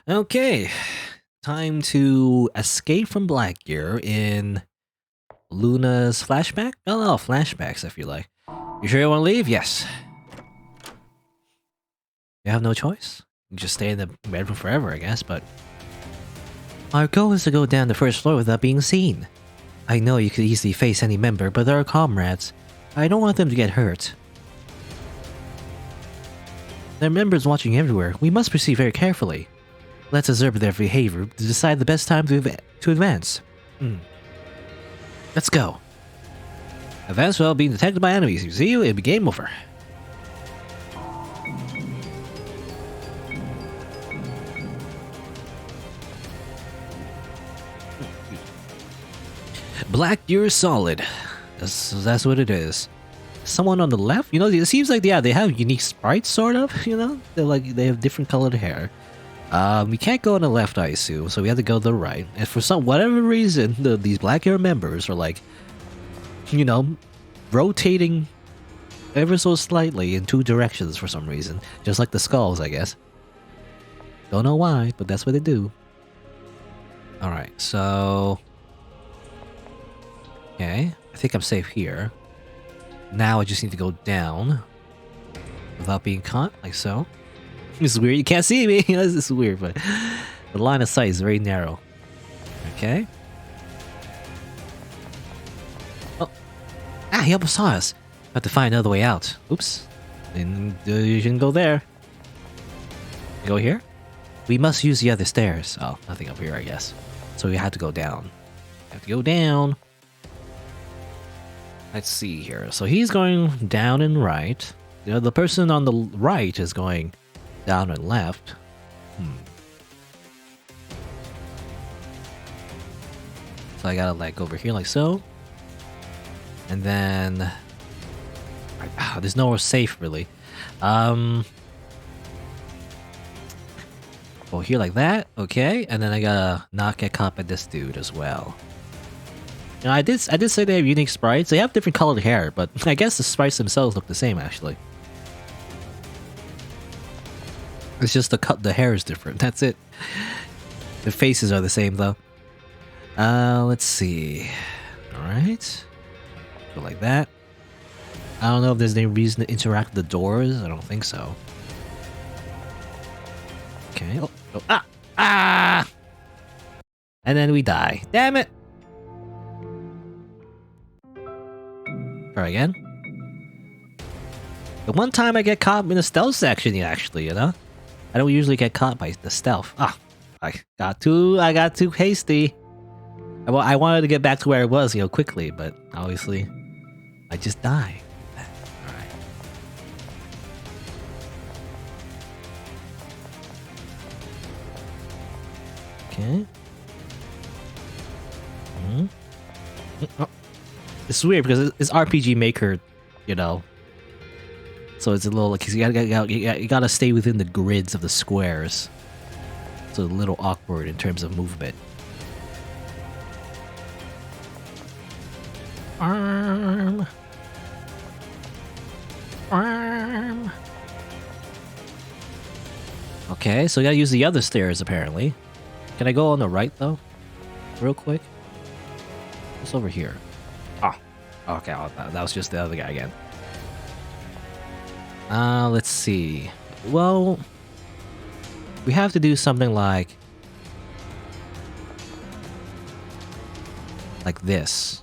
Okay, time to escape from Blackgear in Luna's flashback? Oh no, flashbacks if you like. You sure you want to leave? Yes. You have no choice. You just stay in the bedroom forever, I guess, but... Our goal is to go down the first floor without being seen. I know you could easily face any member, but they're our comrades. I don't want them to get hurt. There are members watching everywhere. We must proceed very carefully. Let's observe their behavior to decide the best time to advance. Let's go. Advance without being detected by enemies. You see you, it'll be game over. Black Gear Solid. That's what it is. Someone on the left? You know, it seems like, yeah, they have unique sprites, sort of, you know? They have different colored hair. We can't go on the left, I assume, so we have to go to the right. And for whatever reason, these Black Gear members are like, you know, rotating ever so slightly in two directions for some reason. Just like the skulls, I guess. Don't know why, but that's what they do. Alright, so... Okay, I think I'm safe here. Now I just need to go down without being caught, like so. This is weird, you can't see me! This is weird, but the line of sight is very narrow. Okay. Oh! Ah, he almost saw us! Have to find another way out. Oops. And you shouldn't go there. Go here? We must use the other stairs. Oh, nothing up here, I guess. So we have to go down. Have to go down. Let's see here. So he's going down and right. You know, the person on the right is going down and left. So I gotta like go over here like so. And then... there's nowhere safe really. Go here like that. Okay. And then I gotta not get caught by this dude as well. You know, I did say they have unique sprites. They have different colored hair, but I guess the sprites themselves look the same actually. It's just the hair is different. That's it. The faces are the same though. Let's see. All right. Go like that. I don't know if there's any reason to interact with the doors. I don't think so. Okay. Oh, ah! Ah! And then we die. Damn it! Try again. The one time I get caught in the stealth section, actually, you know? I don't usually get caught by the stealth. Ah! I got too hasty. I wanted to get back to where I was, you know, quickly, but obviously, I just die. Alright. Okay. Oh. It's weird because it's RPG Maker, you know. So it's a little like you gotta stay within the grids of the squares. So a little awkward in terms of movement. Arm. Okay, so we gotta use the other stairs apparently. Can I go on the right though? Real quick. What's over here? Oh, okay, that was just the other guy again. Let's see. Well, we have to do something like this.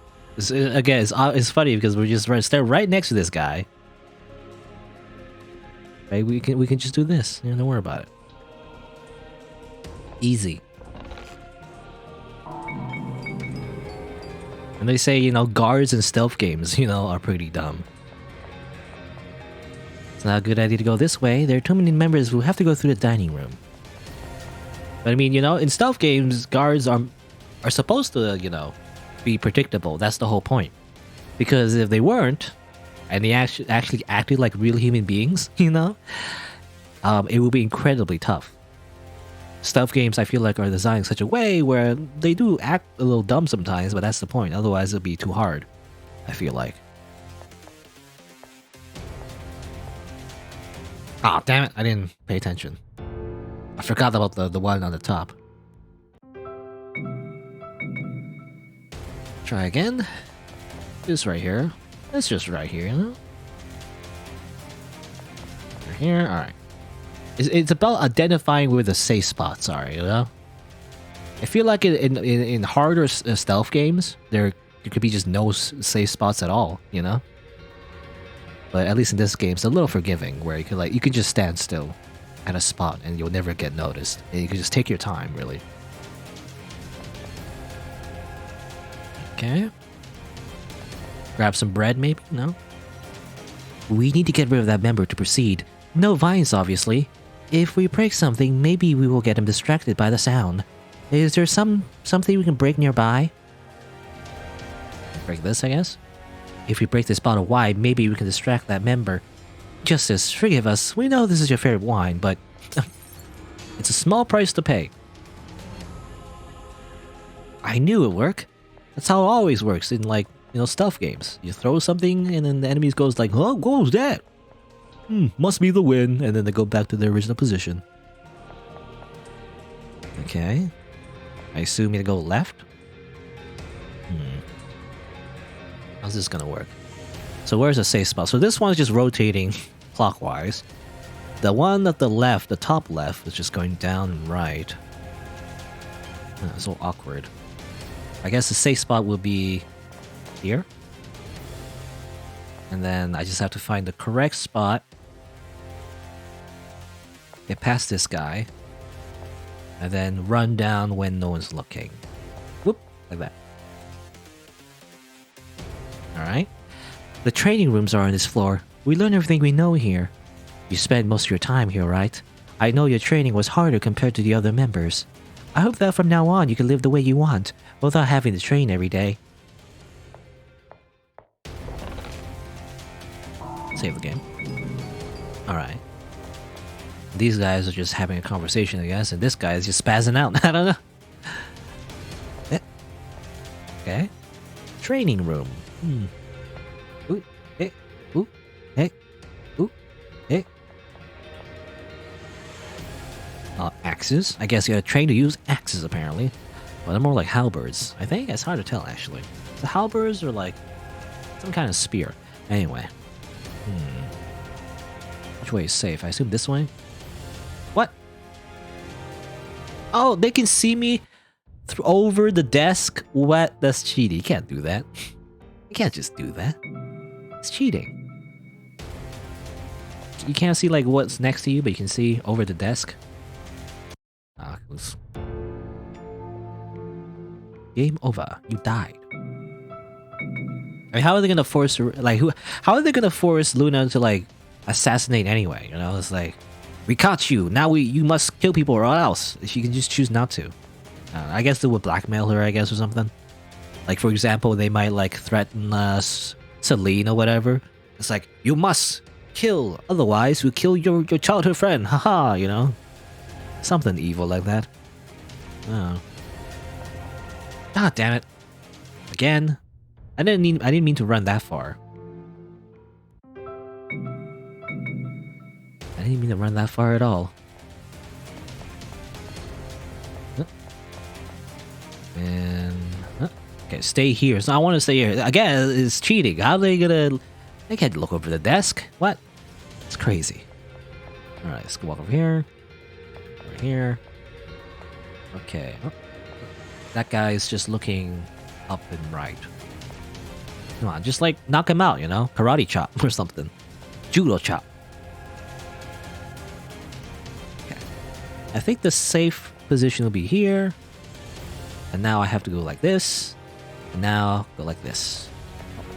Again, it's funny because we're just right next to this guy. Right, we can just do this. You know, don't worry about it. Easy. And they say, you know, guards in stealth games, you know, are pretty dumb. It's not a good idea to go this way. There are too many members who have to go through the dining room. But I mean, you know, in stealth games, guards are supposed to, you know, be predictable. That's the whole point. Because if they weren't, and they actually acted like real human beings, you know, it would be incredibly tough. Stealth games, I feel like, are designed in such a way where they do act a little dumb sometimes, but that's the point. Otherwise, it'll be too hard, I feel like. Ah, damn it, I didn't pay attention. I forgot about the one on the top. Try again. This right here. That's just right here, you know? Right here, alright. It's about identifying where the safe spots are, you know? I feel like in harder stealth games, there could be just no safe spots at all, you know? But at least in this game, it's a little forgiving, where you can just stand still at a spot and you'll never get noticed. And you can just take your time, really. Okay. Grab some bread, maybe? No? We need to get rid of that member to proceed. No vines, obviously. If we break something, maybe we will get him distracted by the sound. Is there something we can break nearby? Break this, I guess? If we break this bottle wide, maybe we can distract that member. Justice, forgive us. We know this is your favorite wine, but it's a small price to pay. I knew it would work. That's how it always works in, like, you know, stealth games. You throw something and then the enemies goes like, oh, what was that? Must be the wind. And then they go back to their original position. Okay. I assume you go left? How's this gonna work? So where's the safe spot? So this one's just rotating clockwise. The one at the left, the top left, is just going down and right. So awkward. I guess the safe spot will be here. And then I just have to find the correct spot. Get past this guy. And then run down when no one's looking. Whoop, like that. Alright. The training rooms are on this floor. We learn everything we know here. You spend most of your time here, right? I know your training was harder compared to the other members. I hope that from now on you can live the way you want, without having to train every day. Save the game. Alright. These guys are just having a conversation, I guess, and this guy is just spazzing out. I don't know. Okay. Training room. Ooh, hey, ooh, hey, ooh, hey. Axes. I guess you gotta train to use axes, apparently. But they're more like halberds. I think it's hard to tell, actually. The halberds are like some kind of spear. Anyway. Which way is safe? I assume this way? What? Oh, they can see me over the desk? What? That's cheating. You can't do that. You can't just do that. It's cheating. You can't see like what's next to you, but you can see over the desk. Game over. You died. I mean, how are they gonna force how are they gonna force Luna to like assassinate anyway? You know, it's like, we caught you. Now you must kill people or else. She can just choose not to. I guess they would blackmail her, I guess, or something. Like, for example, they might like threaten Celine or whatever. It's like, you must kill, otherwise we'll kill your childhood friend. Haha, you know? Something evil like that. Oh. God damn it. Again. I didn't mean to run that far. I didn't mean to run that far at all. And okay, stay here. So I want to stay here. Again, it's cheating. How are they gonna? They can't look over the desk. What? It's crazy. All right, let's go walk over here. Over here. Okay. Oh. That guy is just looking up and right. Come on, just like knock him out, you know? Karate chop or something. Judo chop. Okay. I think the safe position will be here. And now I have to go like this. And now go like this.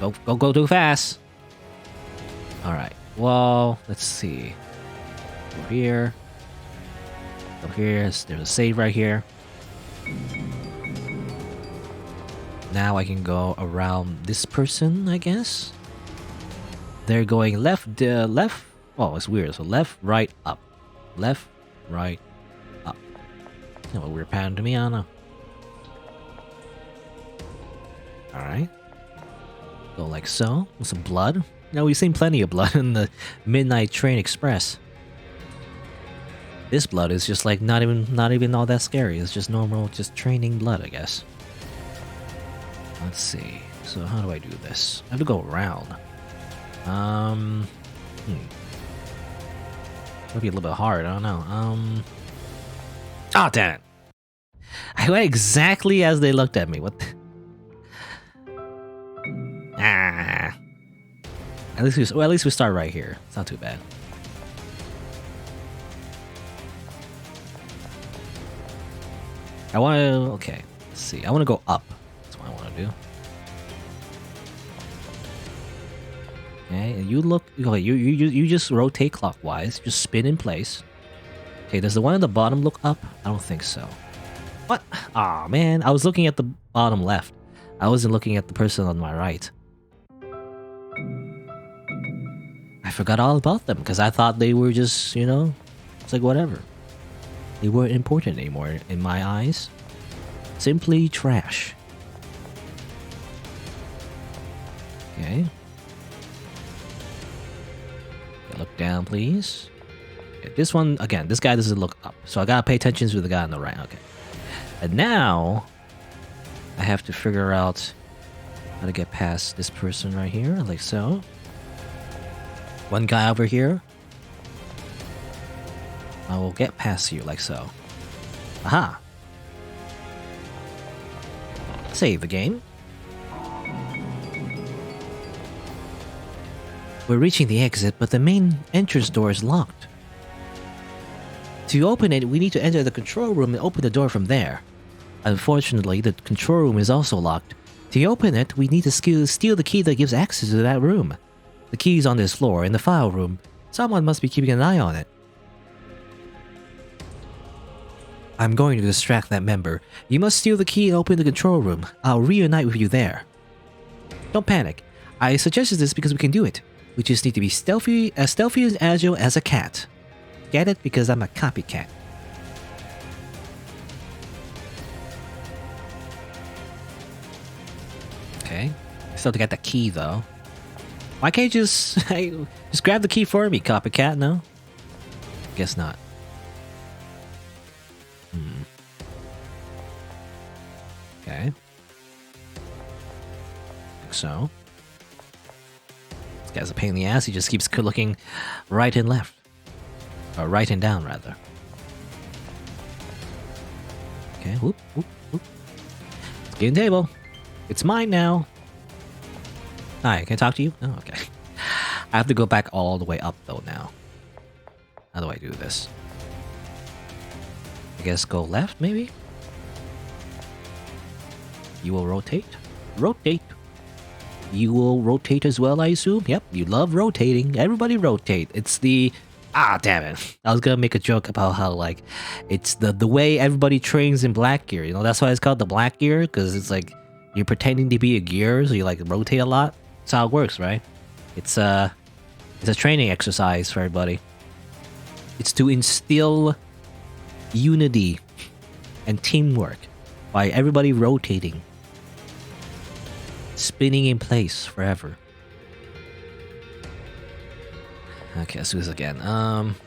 Go too fast. Alright. Well, let's see. Go here. Go here. There's a save right here. Now I can go around this person, I guess. They're going left, left. Oh, it's weird. So left, right, up. Left, right, up. You know, a weird pattern to me, I don't know. Alright. Go like so. With some blood. Now we've seen plenty of blood in the Midnight Train Express. This blood is just like not even all that scary. It's just normal, just training blood, I guess. Let's see. So how do I do this? I have to go around. Might be a little bit hard. I don't know. Oh, damn it! I went exactly as they looked at me. What? Ah. At least we start right here. It's not too bad. I want to. Okay. Let's see. I want to go up. That's what I want to do. Okay, and you look. Okay, you just rotate clockwise. Just spin in place. Okay, does the one at the bottom look up? I don't think so. What? Aw, man. I was looking at the bottom left. I wasn't looking at the person on my right. I forgot all about them because I thought they were just, you know, it's like whatever. They weren't important anymore in my eyes. Simply trash. Okay. Look down, please. Okay, this one, again, this guy doesn't look up. So I gotta pay attention to the guy on the right. Okay. And now, I have to figure out how to get past this person right here, like so. One guy over here. I will get past you, like so. Aha! Save the game. We're reaching the exit, but the main entrance door is locked. To open it, we need to enter the control room and open the door from there. Unfortunately, the control room is also locked. To open it, we need to steal the key that gives access to that room. The key is on this floor, in the file room. Someone must be keeping an eye on it. I'm going to distract that member. You must steal the key and open the control room. I'll reunite with you there. Don't panic. I suggested this because we can do it. We just need to be as stealthy and agile as a cat. Get it? Because I'm a copycat. Okay. Still to get the key though. Why can't you just just grab the key for me, copycat? No? Guess not. Okay. Like so. This guy's a pain in the ass. He just keeps looking right and left. Or right and down, rather. Okay, whoop, whoop, whoop. It's game table. It's mine now. Hi, can I talk to you? Oh, okay. I have to go back all the way up, though, now. How do I do this? I guess go left, maybe? You will rotate? Rotate. You will rotate as well, I assume? Yep, you love rotating. Everybody rotate. It's the... Ah, damn it. I was gonna make a joke about how, like, it's the way everybody trains in Black Gear. You know, that's why it's called the Black Gear, because it's like, you're pretending to be a gear, so you, like, rotate a lot. That's how it works, right? It's a training exercise for everybody. It's to instill unity and teamwork by everybody rotating. Spinning in place forever. Okay, let's do this again. Okay.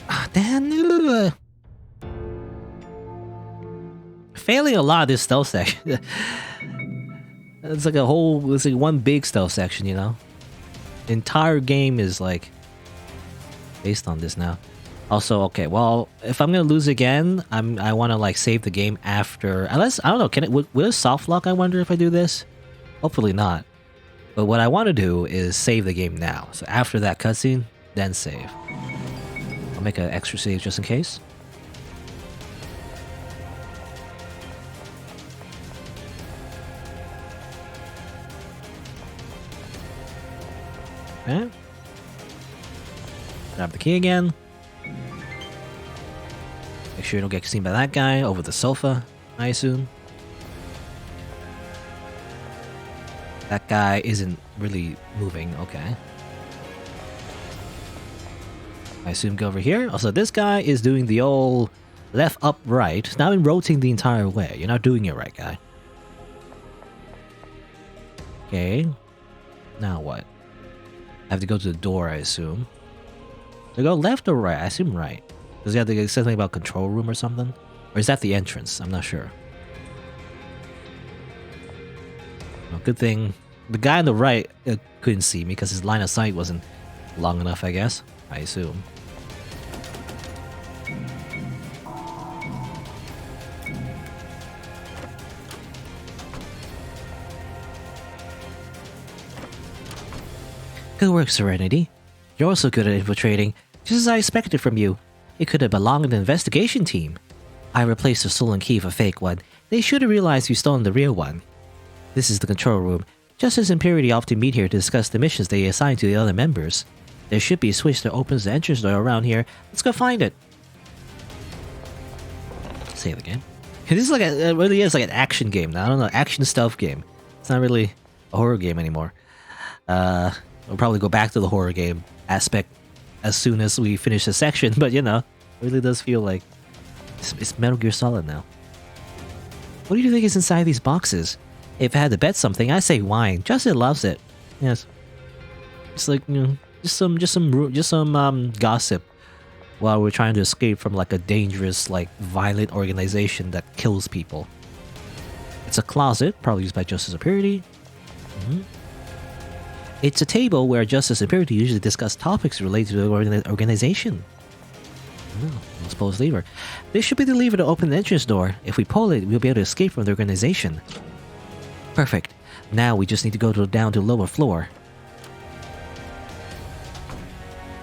Ah, damn. Failing a lot of this stealth section. It's like it's like one big stealth section, you know? The entire game is like based on this now. Also, okay, well, if I'm gonna lose again, I want to like save the game after. Unless I don't know, can it? Will it soft lock? I wonder if I do this. Hopefully not. But what I want to do is save the game now. So after that cutscene, then save. I'll make an extra save just in case. Okay. Grab the key again. Make sure you don't get seen by that guy over the sofa, I assume. That guy isn't really moving, okay. I assume go over here. Also, this guy is doing the old left, up, right. It's not been rotating the entire way. You're not doing it right, guy. Okay. Now what? I have to go to the door, I assume. They go left or right? I assume right. Does he have to say something about control room or something? Or is that the entrance? I'm not sure. Well, good thing the guy on the right couldn't see me because his line of sight wasn't long enough, I guess. I assume. Good work, Serenity. You're also good at infiltrating, just as I expected from you. It could have belonged in the investigation team. I replaced the stolen key with a fake one. They should have realized you stolen the real one. This is the control room. Justice and Purity often meet here to discuss the missions they assign to the other members. There should be a switch that opens the entrance door around here. Let's go find it. Save the game. This is like it really is like an action game now. I don't know, action stealth game. It's not really a horror game anymore. We'll probably go back to the horror game aspect as soon as we finish the section, but you know, it really does feel like it's Metal Gear Solid now. What do you think is inside these boxes? If I had to bet something, I say wine. Justin loves it. Yes, it's like, you know, just some gossip while we're trying to escape from like a dangerous, like violent organization that kills people. It's a closet, probably used by Justice and Purity. It's a table where Justice and Purity usually discuss topics related to the organization. I suppose lever. This should be the lever to open the entrance door. If we pull it, we'll be able to escape from the organization. Perfect. Now we just need to go down to the lower floor.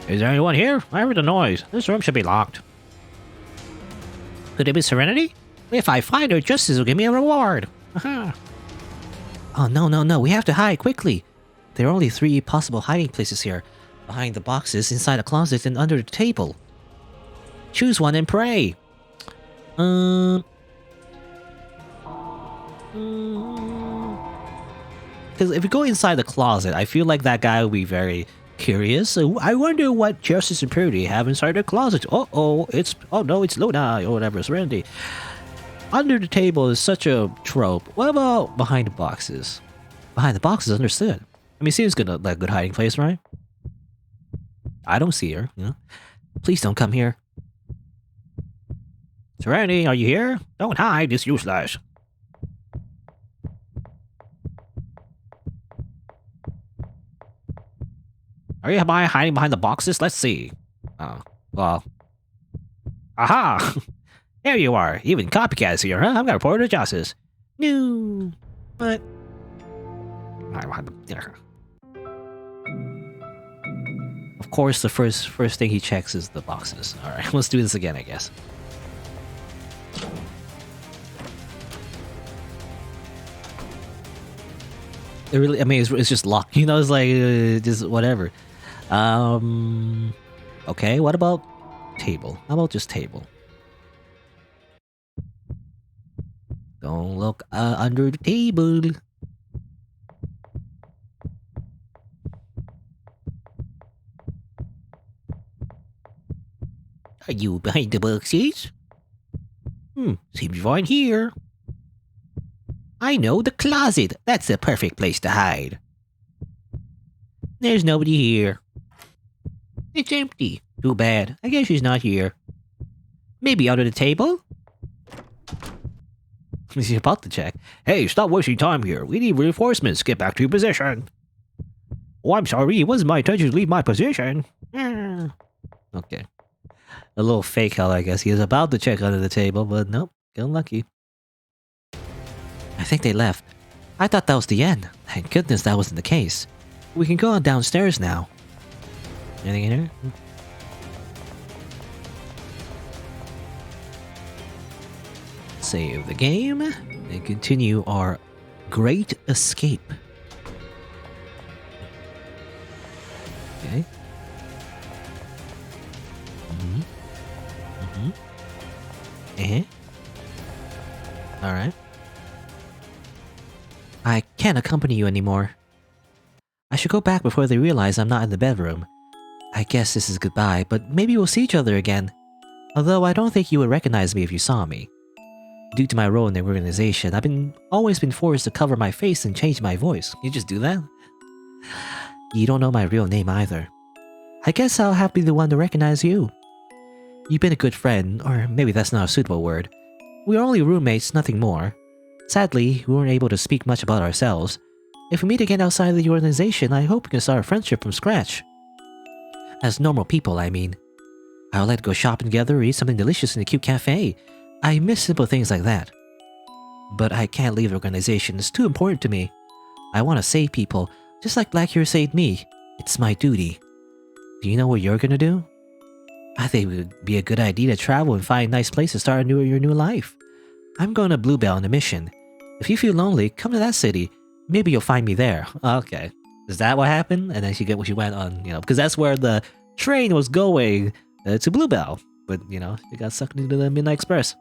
Is there anyone here? I heard a noise. This room should be locked. Could it be Serenity? If I find her, Justice will give me a reward. Aha. Oh, no. We have to hide quickly. There are only 3 possible hiding places here. Behind the boxes, inside a closet, and under the table. Choose one and pray. Because if we go inside the closet, I feel like that guy will be very curious. So I wonder what Justice and Purity have inside their closet. It's Luna or whatever, Serenity. Under the table is such a trope. What about behind the boxes? Behind the boxes, understood. I mean, seems good, like a good hiding place, right? I don't see her, you know. Please don't come here. Serenity, are you here? Don't hide, it's useless. Are you hiding behind the boxes? Let's see. Oh, well. Aha! There you are. Even copycats here, huh? I'm gonna report to justice. No. What? Of course, the first thing he checks is the boxes. All right, let's do this again, I guess. It really, I mean, it's just locked. You know, it's like just whatever. Okay, what about table? How about just table? Don't look under the table. Are you behind the boxes? Seems fine here. I know, the closet. That's the perfect place to hide. There's nobody here. It's empty. Too bad. I guess she's not here. Maybe under the table? He's about to check. Hey, stop wasting time here. We need reinforcements. Get back to your position. Oh, I'm sorry. It wasn't my intention to leave my position. Okay. A little fake hell, I guess. He was about to check under the table, but nope. Got unlucky. I think they left. I thought that was the end. Thank goodness that wasn't the case. We can go on downstairs now. Anything in here? Save the game and continue our great escape. Okay. Alright. I can't accompany you anymore. I should go back before they realize I'm not in the bedroom. I guess this is goodbye, but maybe we'll see each other again. Although I don't think you would recognize me if you saw me. Due to my role in the organization, I've always been forced to cover my face and change my voice. You just do that? You don't know my real name either. I guess I'll have to be the one to recognize you. You've been a good friend, or maybe that's not a suitable word. We are only roommates, nothing more. Sadly, we weren't able to speak much about ourselves. If we meet again outside of the organization, I hope we can start a friendship from scratch. As normal people, I mean. I'll let go shopping together or eat something delicious in a cute cafe. I miss simple things like that. But I can't leave the organization, it's too important to me. I want to save people, just like Black Hero saved me. It's my duty. Do you know what you're gonna do? I think it would be a good idea to travel and find a nice place to start your new life. I'm going to Bluebell on a mission. If you feel lonely, come to that city. Maybe you'll find me there. Okay. Is that what happened? And then she went on, because that's where the train was going to Bluebell. But, she got sucked into the Midnight Express.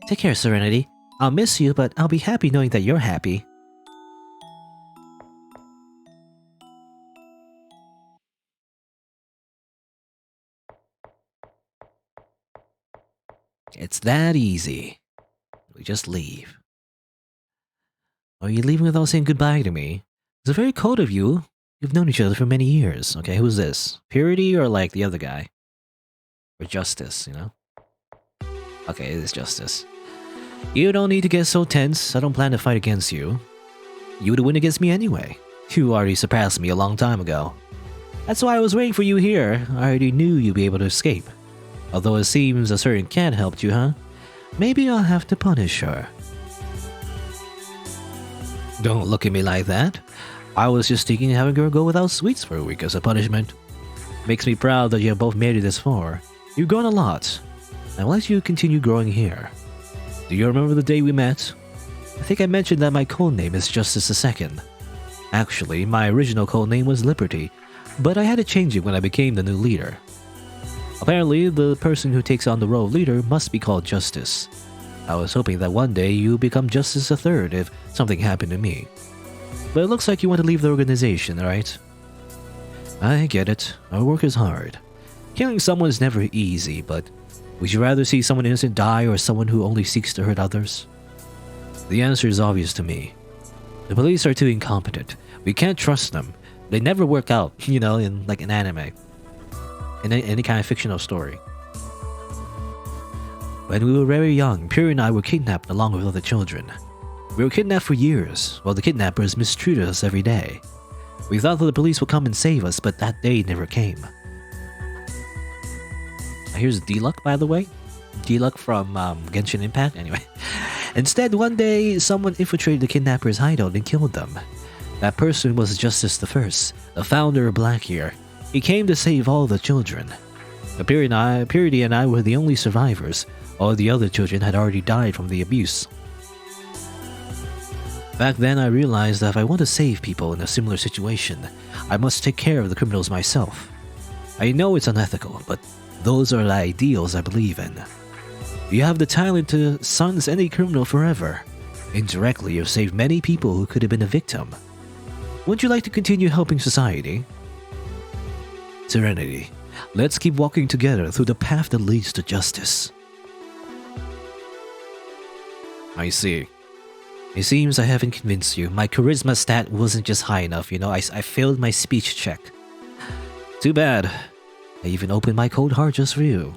Take care, Serenity. I'll miss you, but I'll be happy knowing that you're happy. It's that easy. We just leave. Are you leaving without saying goodbye to me? It's very cold of you. You've known each other for many years. Okay, who's this? Purity or like the other guy? Or Justice, Okay, it is Justice. You don't need to get so tense. I don't plan to fight against you. You would win against me anyway. You already surpassed me a long time ago. That's why I was waiting for you here. I already knew you'd be able to escape. Although it seems a certain cat helped you, huh? Maybe I'll have to punish her. Don't look at me like that. I was just thinking of having her go without sweets for a week as a punishment. Makes me proud that you have both made it this far. You've grown a lot. I'll let you continue growing here. Do you remember the day we met? I think I mentioned that my codename is Justice II. Actually, my original codename was Liberty, but I had to change it when I became the new leader. Apparently, the person who takes on the role of leader must be called Justice. I was hoping that one day you become Justice III if something happened to me. But it looks like you want to leave the organization, right? I get it. Our work is hard. Killing someone is never easy, but would you rather see someone innocent die or someone who only seeks to hurt others? The answer is obvious to me. The police are too incompetent. We can't trust them. They never work out, in like an anime. In any kind of fictional story. When we were very young, Puri and I were kidnapped along with other children. We were kidnapped for years, while the kidnappers mistreated us every day. We thought that the police would come and save us, but that day never came. Here's D-Luck, by the way. D-Luck from Genshin Impact, anyway. Instead, one day, someone infiltrated the kidnappers' hideout and killed them. That person was Justice I, the founder of Blackyear. He came to save all the children. Purity and I were the only survivors. All the other children had already died from the abuse. Back then, I realized that if I want to save people in a similar situation, I must take care of the criminals myself. I know it's unethical, but those are the ideals I believe in. You have the talent to silence any criminal forever. Indirectly, you've saved many people who could have been a victim. Would you like to continue helping society? Serenity, let's keep walking together through the path that leads to justice. I see. It seems I haven't convinced you. My charisma stat wasn't just high enough, I failed my speech check. Too bad. I even opened my cold heart just for you.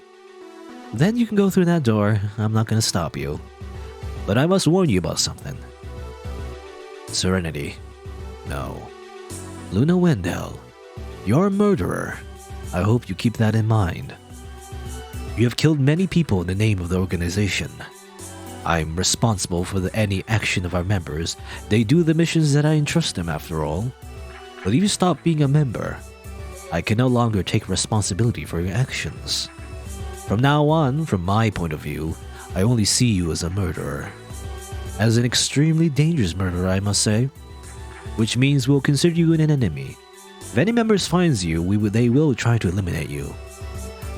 Then you can go through that door. I'm not gonna stop you. But I must warn you about something. Serenity. No. Luna Wendell. You're a murderer. I hope you keep that in mind. You have killed many people in the name of the organization. I'm responsible for any action of our members. They do the missions that I entrust them after all. But if you stop being a member, I can no longer take responsibility for your actions. From now on, from my point of view, I only see you as a murderer. As an extremely dangerous murderer, I must say. Which means we'll consider you an enemy. If any members finds you, they will try to eliminate you.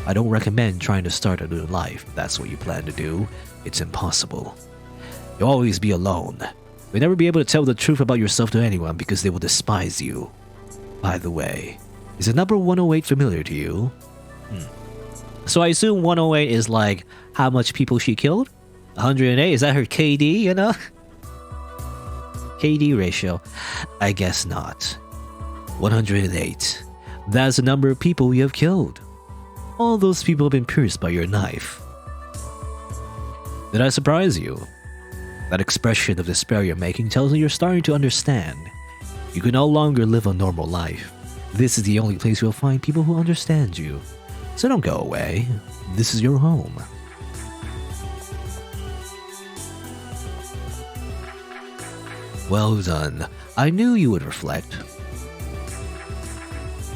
I don't recommend trying to start a new life if that's what you plan to do. It's impossible. You'll always be alone. You'll never be able to tell the truth about yourself to anyone because they will despise you. By the way, is the number 108 familiar to you? So I assume 108 is like how much people she killed? 108? Is that her KD, KD ratio? I guess not. 108. That's the number of people you have killed. All those people have been pierced by your knife. Did I surprise you? That expression of despair you're making tells me you're starting to understand. You can no longer live a normal life. This is the only place you'll find people who understand you. So don't go away. This is your home. Well done. I knew you would reflect.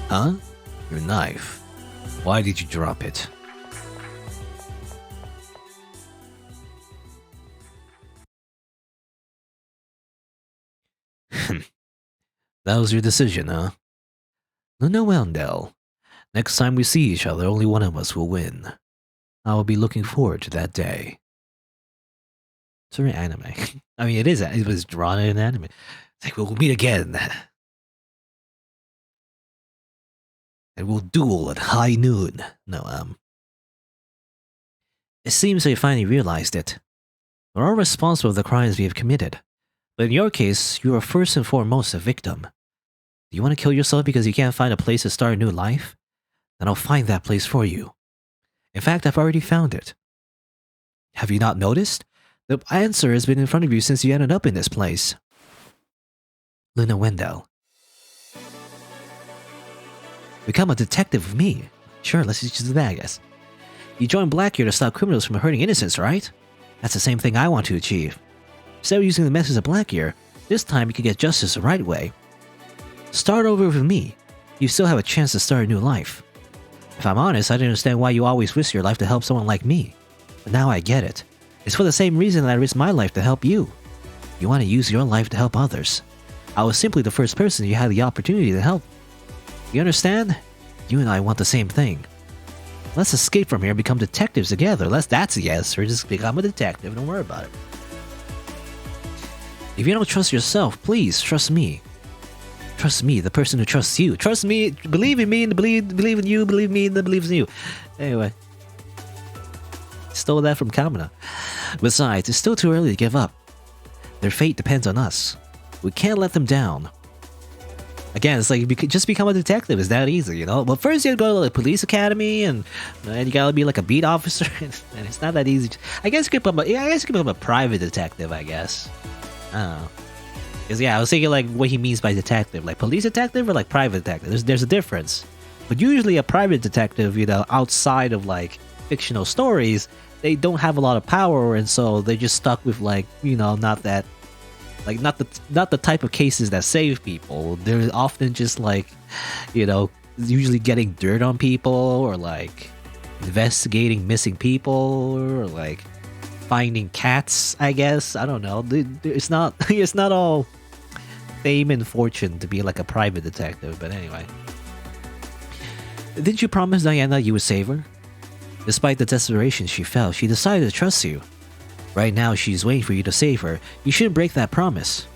Huh? Your knife. Why did you drop it? That was your decision, huh? No, Wendell. Next time we see each other, only one of us will win. I will be looking forward to that day. It's very anime. I mean, it was drawn in anime. It's like, we'll meet again. And we'll duel at high noon. No, It seems they finally realized it. We're all responsible for the crimes we have committed. But in your case, you are first and foremost a victim. Do you want to kill yourself because you can't find a place to start a new life? Then I'll find that place for you. In fact, I've already found it. Have you not noticed? The answer has been in front of you since you ended up in this place. Luna Wendell. Become a detective with me. Sure, let's just do that, I guess. You joined Blackgear to stop criminals from hurting innocents, right? That's the same thing I want to achieve. Instead of using the methods of Blackgear, this time you can get justice the right way. Start over with me. You still have a chance to start a new life. If I'm honest, I didn't understand why you always risk your life to help someone like me. But now I get it. It's for the same reason that I risked my life to help you. You want to use your life to help others. I was simply the first person you had the opportunity to help. You understand? You and I want the same thing. Let's escape from here and become detectives together. That's a yes, or just become a detective. Don't worry about it. If you don't trust yourself, please trust me. Trust me, the person who trusts you. Trust me, believe in me, and believe in you, believe me, and believes in you. Anyway. Stole that from Kamina. Besides, it's still too early to give up. Their fate depends on us. We can't let them down. Again, it's like, just become a detective. It's that easy, you know? But first you have to go to the police academy, and you gotta be like a beat officer, and it's not that easy. I guess you could become a private detective, I guess. I don't know. Because, yeah, I was thinking, like, what he means by detective. Like, police detective or, like, private detective? There's a difference. But usually a private detective, you know, outside of, like, fictional stories, they don't have a lot of power, and so they're just stuck with, like, you know, not the type of cases that save people. They're often just, like, you know, usually getting dirt on people, or, like, investigating missing people, or, like, finding cats, I guess. I don't know. It's not all fame and fortune to be like a private detective, but anyway. Didn't you promise Diana you would save her? Despite the desperation she felt, she decided to trust you. Right now, she's waiting for you to save her. You shouldn't break that promise.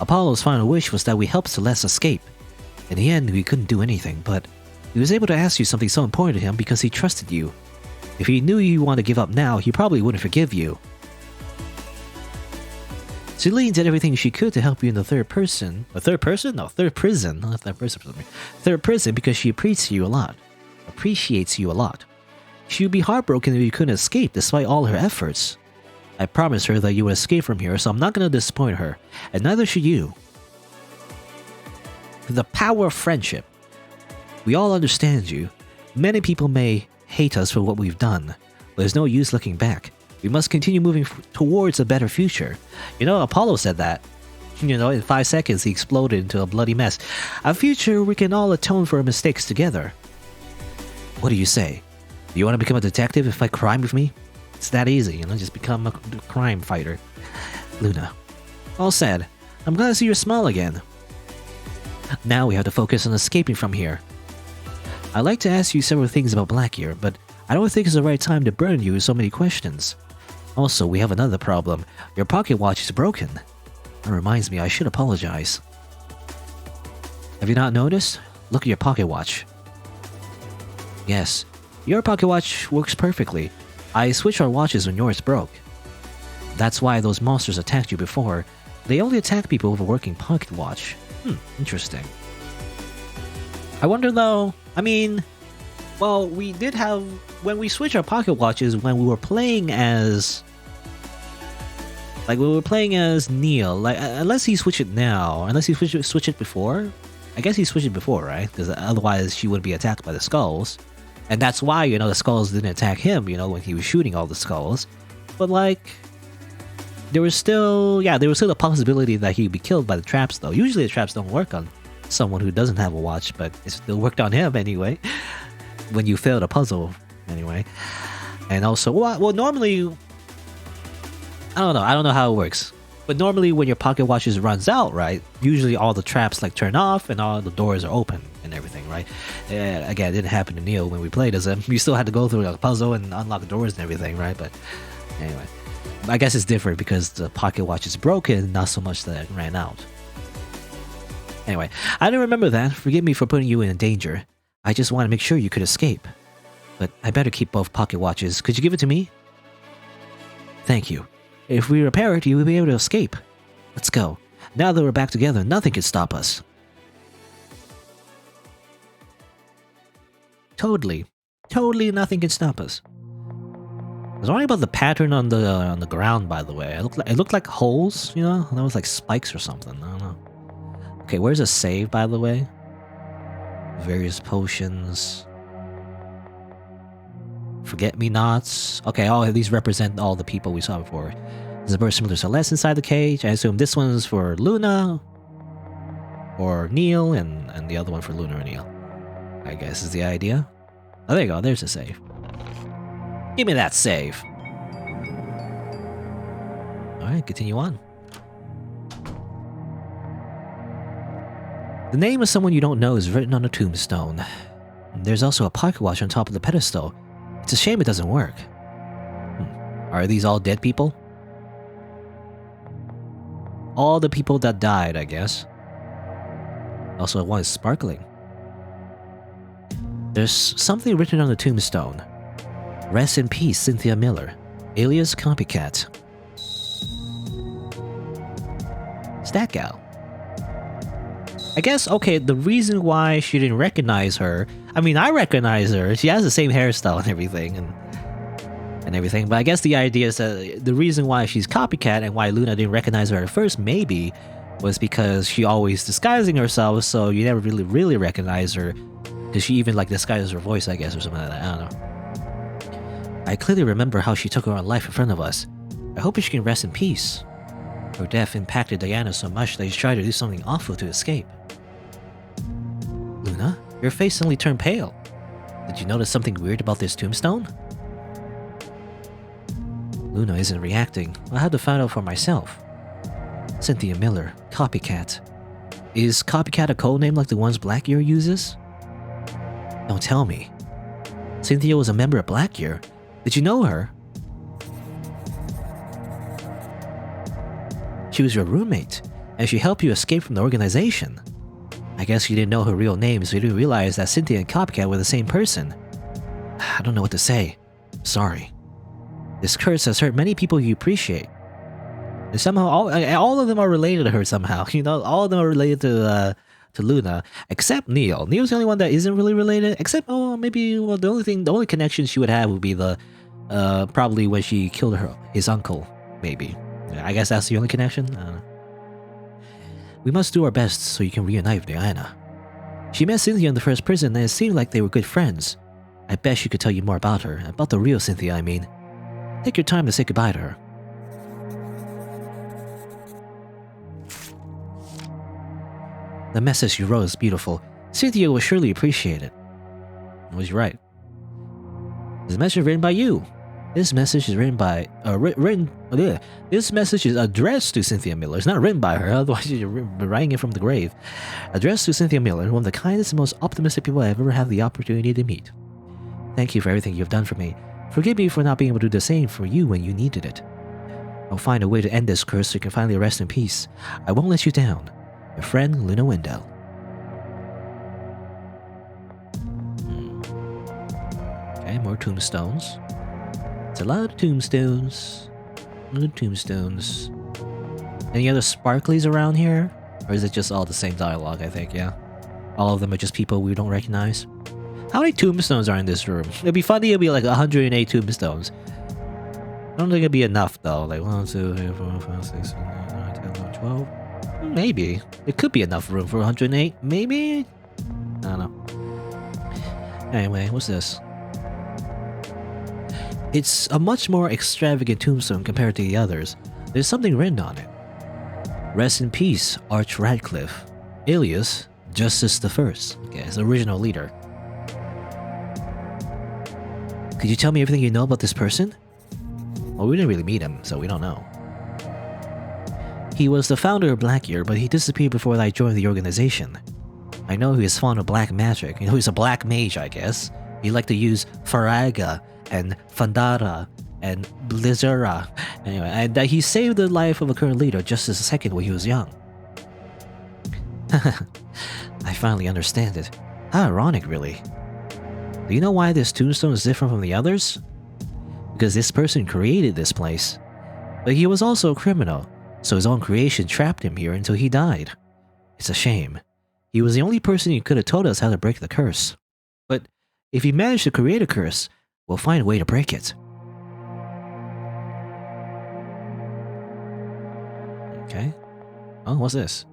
Apollo's final wish was that we helped Celeste escape. In the end, we couldn't do anything, but he was able to ask you something so important to him because he trusted you. If he knew you wanted to give up now, he probably wouldn't forgive you. Celine did everything she could to help you in the third prison. Third prison because she appreciates you a lot. She would be heartbroken if you couldn't escape despite all her efforts. I promised her that you would escape from here, so I'm not going to disappoint her, and neither should you. The power of friendship. We all understand you. Many people may hate us for what we've done, but there's no use looking back. We must continue moving towards a better future. You know, Apollo said that. You know, in 5 seconds he exploded into a bloody mess. A future we can all atone for our mistakes together. What do you say? Do you want to become a detective and fight crime with me? It's that easy, you know, just become a crime fighter. Luna. All said. I'm glad to see your smile again. Now we have to focus on escaping from here. I'd like to ask you several things about Blackgear, but I don't think it's the right time to burden you with so many questions. Also, we have another problem. Your pocket watch is broken. That reminds me, I should apologize. Have you not noticed? Look at your pocket watch. Yes, your pocket watch works perfectly. I switched our watches when yours broke. That's why those monsters attacked you before. They only attack people with a working pocket watch. Interesting. I wonder though, I mean, well, we did have, when we switched our pocket watches, when we were playing as, like, we were playing as Neil, like, unless he switched it now, unless he switched it before. I guess he switched it before, right? Because otherwise she would be attacked by the skulls. And that's why, you know, the skulls didn't attack him, you know, when he was shooting all the skulls. But, like, there was still a possibility that he'd be killed by the traps, though. Usually the traps don't work on someone who doesn't have a watch, but it still worked on him anyway. When you failed a puzzle, anyway. And also, well, normally, I don't know how it works. But normally when your pocket watches runs out, right, usually all the traps like turn off and all the doors are open and everything, right? Again, it didn't happen to Neil when we played as him. We still had to go through a puzzle and unlock doors and everything, right? But anyway, I guess it's different because the pocket watch is broken, not so much that it ran out. Anyway, I didn't remember that. Forgive me for putting you in danger. I just want to make sure you could escape. But I better keep both pocket watches. Could you give it to me? Thank you. If we repair it, you will be able to escape. Let's go. Now that we're back together, nothing can stop us. Totally nothing can stop us. I was wondering about the pattern on the ground, by the way. It looked like holes, you know? That was like spikes or something. I don't know. Okay, where's a save, by the way? Various potions. Forget-me-nots. Okay, all of these represent all the people we saw before. There's a bird similar to Celeste inside the cage. I assume this one's for Luna or Neil, and the other one for Luna or Neil. I guess is the idea. Oh, there you go. There's a save. Give me that save. Alright, continue on. The name of someone you don't know is written on a tombstone. There's also a pocket watch on top of the pedestal. It's a shame it doesn't work. Are these all dead people? All the people that died, I guess. Also, one is sparkling. There's something written on the tombstone. Rest in peace, Cynthia Miller, alias Copycat. It's that gal. I guess, okay, the reason why she didn't recognize her, I mean, I recognize her. She has the same hairstyle and everything, and everything. But I guess the idea is that the reason why she's Copycat and why Luna didn't recognize her at first, maybe, was because she always disguising herself, so you never really recognize her. Because she even, like, disguises her voice, I guess, or something like that. I don't know. I clearly remember how she took her own life in front of us. I hope she can rest in peace. Her death impacted Diana so much that she tried to do something awful to escape. Luna, your face suddenly turned pale. Did you notice something weird about this tombstone? Luna isn't reacting. I had to find out for myself. Cynthia Miller, Copycat. Is Copycat a codename like the ones Blackyear uses? Don't tell me. Cynthia was a member of Blackyear. Did you know her? She was your roommate, and she helped you escape from the organization. I guess you didn't know her real name, so you didn't realize that Cynthia and Copycat were the same person. I don't know what to say. Sorry. This curse has hurt many people you appreciate. And somehow, all of them are related to her somehow. You know, all of them are related to Luna, except Neil. Neil's the only one that isn't really related. Except, maybe the only connection she would have would be the probably when she killed his uncle. Maybe. I guess that's the only connection. We must do our best so you can reunite with Diana. She met Cynthia in the first prison, and it seemed like they were good friends. I bet she could tell you more about her, about the real Cynthia, I mean. Take your time to say goodbye to her. The message you wrote is beautiful. Cynthia will surely appreciate it. Was you right? This message is written by you. This message is This message is addressed to Cynthia Miller. It's not written by her, otherwise you're writing it from the grave. Addressed to Cynthia Miller, one of the kindest and most optimistic people I've ever had the opportunity to meet. Thank you for everything you've done for me. Forgive me for not being able to do the same for you when you needed it. I'll find a way to end this curse so you can finally rest in peace. I won't let you down. Your friend, Luna Wendell. Okay, more tombstones. It's a lot of tombstones. Any other sparklies around here? Or is it just all the same dialogue, I think, yeah? All of them are just people we don't recognize. How many tombstones are in this room? It'd be funny, it'd be like 108 tombstones. I don't think it'd be enough though. Like 1, 2, 3, 4, 5, 6, 7, 8, 9, 10, 11, 12. Maybe. It could be enough room for 108. Maybe? I don't know. Anyway, what's this? It's a much more extravagant tombstone compared to the others. There's something written on it. Rest in peace, Arch Radcliffe. Alias, Justice the First. Okay, it's the original leader. Could you tell me everything you know about this person? Well, we didn't really meet him, so we don't know. He was the founder of Blackyear, but he disappeared before I joined the organization. I know he was fond of black magic. You know, he's a black mage, I guess. He liked to use Faraga and Fandara and Blizzara. Anyway, and he saved the life of a current leader, Justice II, when he was young. I finally understand it. How ironic, really. Do you know why this tombstone is different from the others? Because this person created this place. But he was also a criminal, so his own creation trapped him here until he died. It's a shame. He was the only person who could have told us how to break the curse. But if he managed to create a curse, we'll find a way to break it. Okay. Oh, what's this?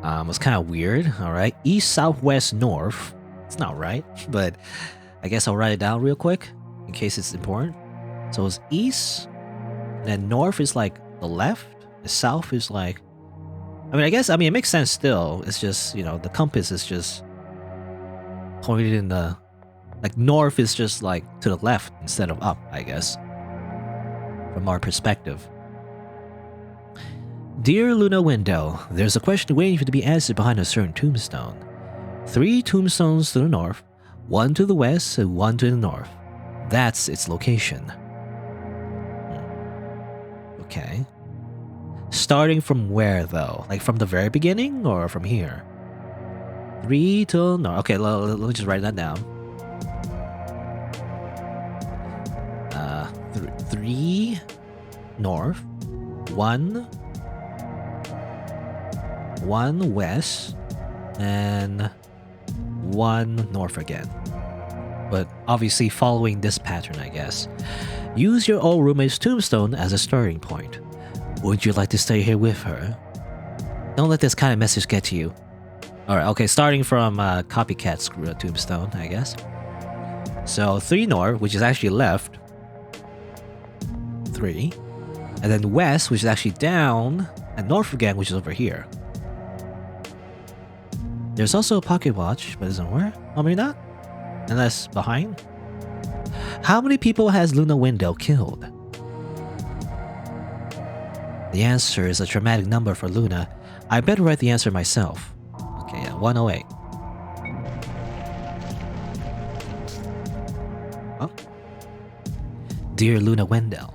It's kind of weird, alright. East, south, west, north. It's not right, but I guess I'll write it down real quick in case it's important. So it's east, and then north is like the left, the south is like... I mean, it makes sense still. It's just, you know, the compass is just pointed in the... Like, north is just like to the left instead of up, I guess. From our perspective. Dear Luna Window, there's a question waiting for you to be answered behind a certain tombstone. 3 tombstones to the north, 1 to the west, and 1 to the north. That's its location. Okay. Starting from where, though? Like from the very beginning, or from here? 3 to the north. Okay, let me just write that down. 3 north, 1 west, and 1 north again. But obviously following this pattern, I guess. Use your old roommate's tombstone as a starting point. Would you like to stay here with her? Don't let this kind of message get to you. Alright, okay, starting from Copycat's tombstone, I guess. So 3 north, which is actually left. 3. And then west, which is actually down. And north again, which is over here. There's also a pocket watch, but it doesn't work. Oh, maybe not? Unless behind? How many people has Luna Window killed? The answer is a dramatic number for Luna. I better write the answer myself. Okay, yeah, 108. Oh. Dear Luna Window,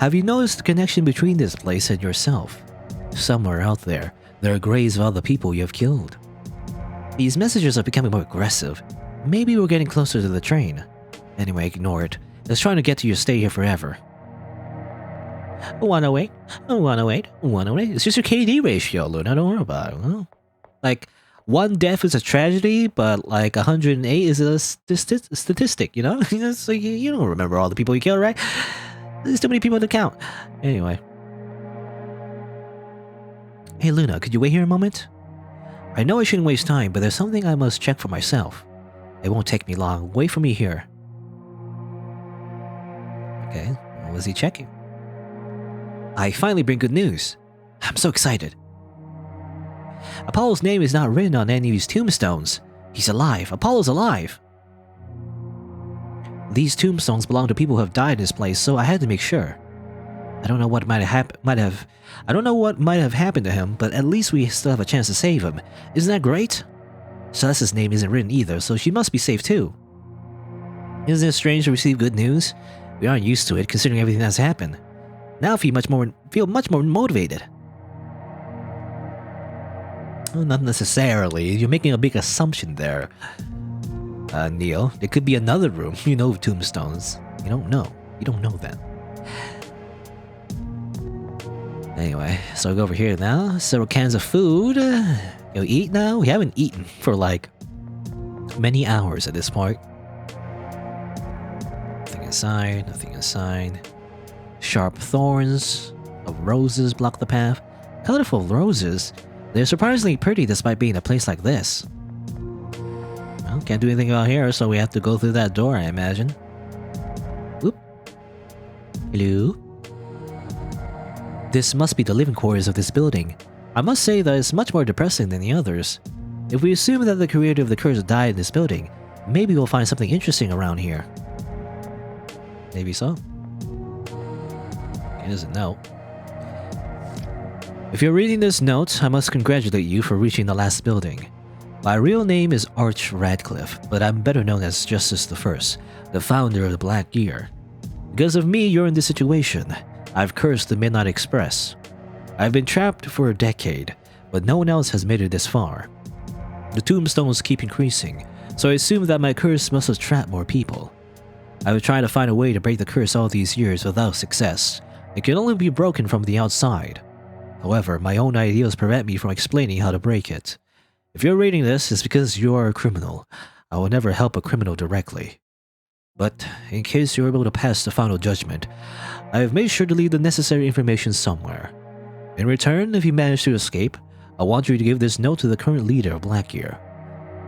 have you noticed the connection between this place and yourself? Somewhere out there are graves of other people you have killed. These messages are becoming more aggressive. Maybe we're getting closer to the train. Anyway, ignore it. It's trying to get to your stay here forever. 108, 108, 108. It's just your KD ratio, Luna. Don't worry about it. Well, like, 1 death is a tragedy, but like 108 is a statistic, you know? So you don't remember all the people you killed, right? There's too many people to count. Anyway. Hey Luna, could you wait here a moment? I know I shouldn't waste time, but there's something I must check for myself. It won't take me long. Wait for me here. Okay, what was he checking? I finally bring good news. I'm so excited. Apollo's name is not written on any of these tombstones. He's alive. Apollo's alive. These tombstones belong to people who have died in this place, so I had to make sure. I don't know what might have happened to him, but at least we still have a chance to save him. Isn't that great? Celeste's name isn't written either, so she must be safe too. Isn't it strange to receive good news? We aren't used to it, considering everything that's happened. Now I feel much more motivated. Well, not necessarily. You're making a big assumption there, Neil. There could be another room, you know, of tombstones. You don't know. You don't know that. Anyway, so I go over here now. Several cans of food. Get eat now? We haven't eaten for like many hours at this point. Nothing inside, nothing inside. Sharp thorns of roses block the path. Colorful roses. They're surprisingly pretty despite being a place like this. Well, can't do anything out here, so we have to go through that door, I imagine. Whoop. Hello? This must be the living quarters of this building. I must say that it's much more depressing than the others. If we assume that the creator of the curse died in this building, maybe we'll find something interesting around here. Maybe so. He doesn't know. If you're reading this note, I must congratulate you for reaching the last building. My real name is Arch Radcliffe, but I'm better known as Justice the First, the founder of the Black Gear. Because of me, you're in this situation. I've cursed the Midnight Express. I've been trapped for a decade, but no one else has made it this far. The tombstones keep increasing, so I assume that my curse must have trapped more people. I was trying to find a way to break the curse all these years without success. It can only be broken from the outside. However, my own ideas prevent me from explaining how to break it. If you're reading this, it's because you are a criminal. I will never help a criminal directly. But, in case you're able to pass the final judgment, I have made sure to leave the necessary information somewhere. In return, if you manage to escape, I want you to give this note to the current leader of Blackgear.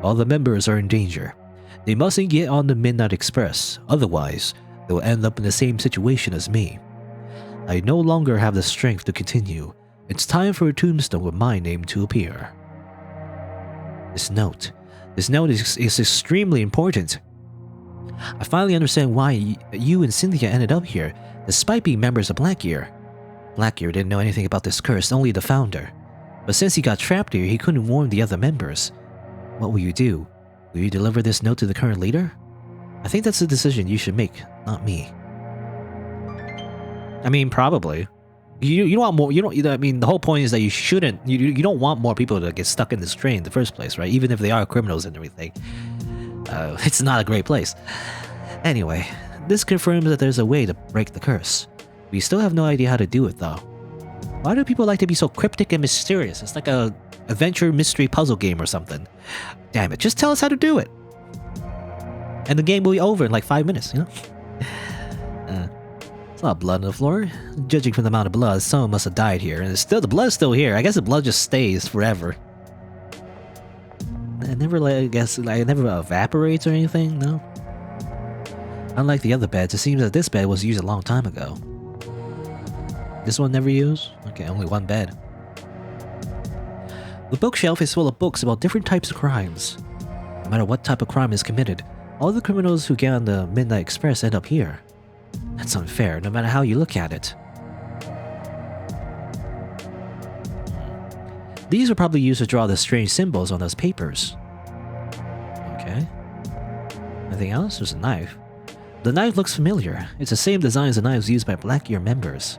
All the members are in danger. They mustn't get on the Midnight Express, otherwise, they will end up in the same situation as me. I no longer have the strength to continue. It's time for a tombstone with my name to appear. This note is extremely important. I finally understand why you and Cynthia ended up here, despite being members of Blackgear. Blackgear didn't know anything about this curse, only the founder. But since he got trapped here, he couldn't warn the other members. What will you do? Will you deliver this note to the current leader? I think that's a decision you should make, not me. I mean, probably. You don't want more. You don't. I mean, the whole point is that you shouldn't. You don't want more people to get stuck in this train in the first place, right? Even if they are criminals and everything, it's not a great place. Anyway, this confirms that there's a way to break the curse. We still have no idea how to do it, though. Why do people like to be so cryptic and mysterious? It's like a adventure mystery puzzle game or something. Damn it! Just tell us how to do it, and the game will be over in like 5 minutes. You know. It's not blood on the floor. Judging from the amount of blood, someone must have died here, and the blood's still here. I guess the blood just stays forever. It never evaporates or anything. No. Unlike the other beds, it seems that this bed was used a long time ago. This one never used? Okay, only one bed. The bookshelf is full of books about different types of crimes. No matter what type of crime is committed, all the criminals who get on the Midnight Express end up here. That's unfair, no matter how you look at it. These were probably used to draw the strange symbols on those papers. Okay. Anything else? There's a knife. The knife looks familiar. It's the same design as the knives used by Blackgear members.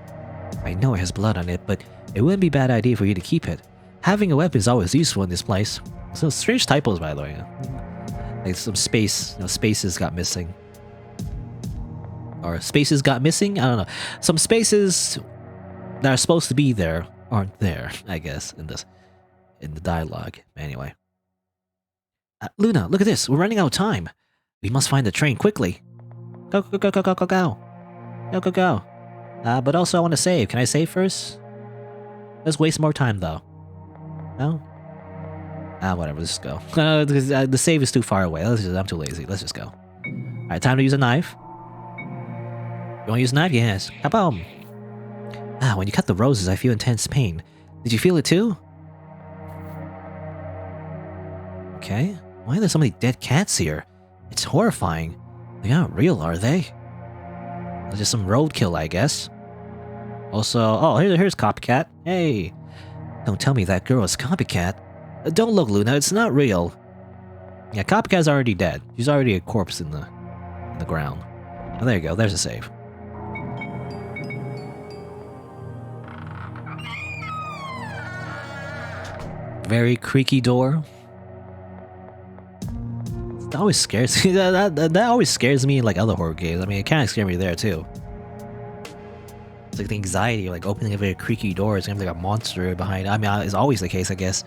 I know it has blood on it, but it wouldn't be a bad idea for you to keep it. Having a weapon is always useful in this place. Some strange typos, by the way. Like some spaces got missing. Or spaces got missing? I don't know. Some spaces that are supposed to be there aren't there, I guess, in the dialogue. Anyway. Luna, look at this. We're running out of time. We must find the train quickly. Go, go, go, go, go, go, go. Go, go, go. But also I want to save. Can I save first? Let's waste more time, though. No? Whatever. Let's just go. The save is too far away. I'm too lazy. Let's just go. Alright, time to use a knife. You want to use a knife? Yes. Kaboom! When you cut the roses, I feel intense pain. Did you feel it too? Okay. Why are there so many dead cats here? It's horrifying. They aren't real, are they? It's just some roadkill, I guess. Also, here's Copycat. Hey! Don't tell me that girl is Copycat. Don't look, Luna, it's not real. Yeah, Copycat's already dead. She's already a corpse in the ground. Oh, there you go, there's a save. Very creaky door. That always scares me. That always scares me in like other horror games. I mean, it kind of scared me there too. It's like the anxiety, like opening a very creaky door. It's gonna be like a monster behind. I mean, it's always the case, I guess.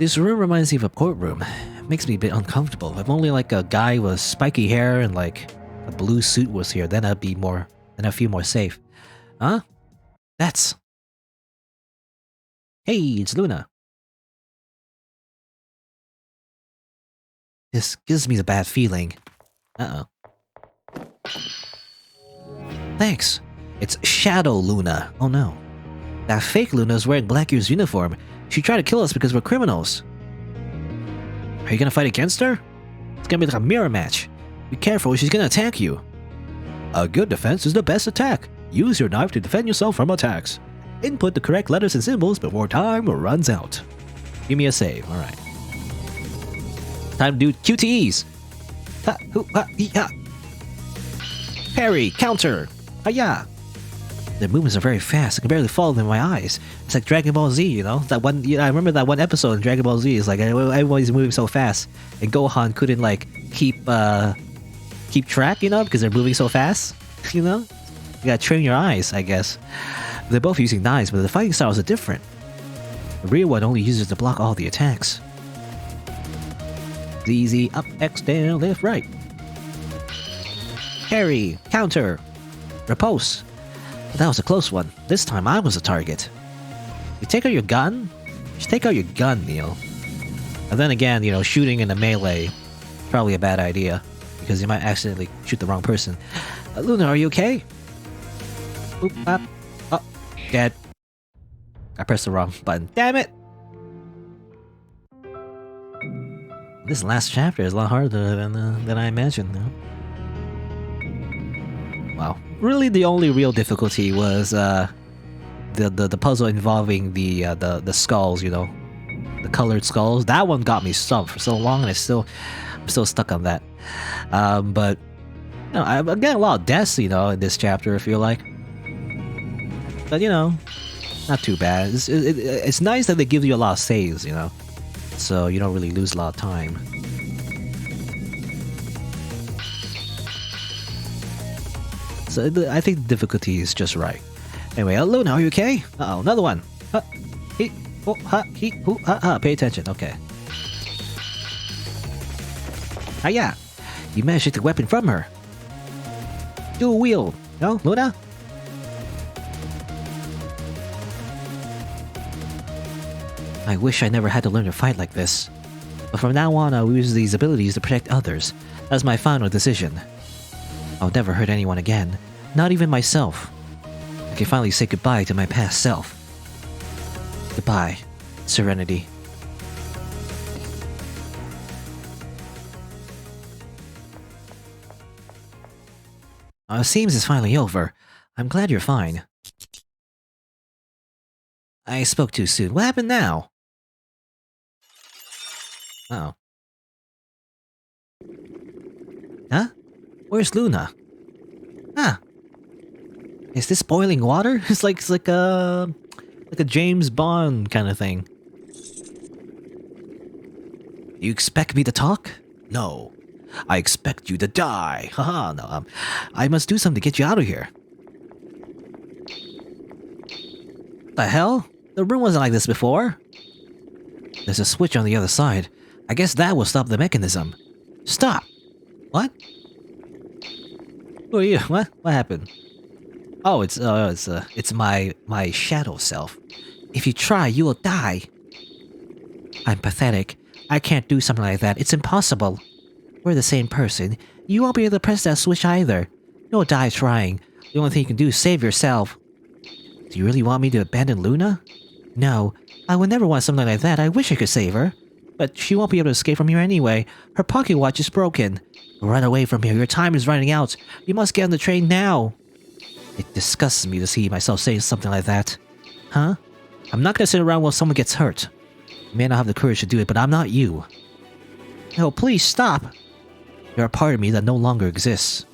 This room reminds me of a courtroom. It makes me a bit uncomfortable. If only like a guy with spiky hair and like a blue suit was here, then I'd feel more safe. Huh? That's... Hey, it's Luna. This gives me the bad feeling. Uh-oh. Thanks. It's Shadow Luna. Oh no. That fake Luna is wearing Blackbeard's uniform. She tried to kill us because we're criminals. Are you gonna fight against her? It's gonna be like a mirror match. Be careful, she's gonna attack you. A good defense is the best attack. Use your knife to defend yourself from attacks. Input the correct letters and symbols before time runs out. Give me a save, alright. Time to do QTEs. Ha, hoo, ha, hee, ha. Parry, counter, hiya. The movements are very fast. I can barely follow them with my eyes. It's like Dragon Ball Z, you know? That one, I remember that one episode in Dragon Ball Z. It's like everybody's moving so fast, and Gohan couldn't like keep track, you know, because they're moving so fast. You know, you gotta train your eyes, I guess. They're both using knives, but the fighting styles are different. The real one only uses to block all the attacks. Easy, up, X, down, left, right. Parry, counter, repulse. That was a close one. This time I was the target. You take out your gun? You should take out your gun, Neil. And then again, you know, shooting in a melee, probably a bad idea, because you might accidentally shoot the wrong person. Luna, are you okay? Oop, up. Oh, dead. I pressed the wrong button. Damn it! This last chapter is a lot harder than I imagined. You know? Wow. Really, the only real difficulty was the puzzle involving the skulls. You know, the colored skulls. That one got me stumped for so long, and I'm still stuck on that. But you know, I'm getting a lot of deaths, you know, in this chapter. I feel like, but you know, not too bad. It's nice that they give you a lot of saves, you know, so you don't really lose a lot of time. So I think the difficulty is just right. Anyway, Luna, are you okay? Uh-oh, another one. He, oh, ha, he, hoo, ha, ha. Pay attention, okay. Hiya! You managed to take the weapon from her. Dual wield, no, Luna? I wish I never had to learn to fight like this. But from now on, I'll use these abilities to protect others. That's my final decision. I'll never hurt anyone again, not even myself. I can finally say goodbye to my past self. Goodbye, Serenity. It seems it's finally over. I'm glad you're fine. I spoke too soon. What happened now? Oh. Huh? Where's Luna? Huh. Is this boiling water? It's like a James Bond kind of thing. You expect me to talk? No. I expect you to die. Haha, no. I must do something to get you out of here. The hell? The room wasn't like this before. There's a switch on the other side. I guess that will stop the mechanism. Stop! What? Who are you? What? What happened? Oh, it's my shadow self. If you try, you will die. I'm pathetic. I can't do something like that. It's impossible. We're the same person. You won't be able to press that switch either. You'll die trying. The only thing you can do is save yourself. Do you really want me to abandon Luna? No, I would never want something like that. I wish I could save her. But she won't be able to escape from here anyway. Her pocket watch is broken. Run away from here. Your time is running out. You must get on the train now. It disgusts me to see myself say something like that. Huh? I'm not gonna sit around while someone gets hurt. I may not have the courage to do it, but I'm not you. No, please stop. You're a part of me that no longer exists.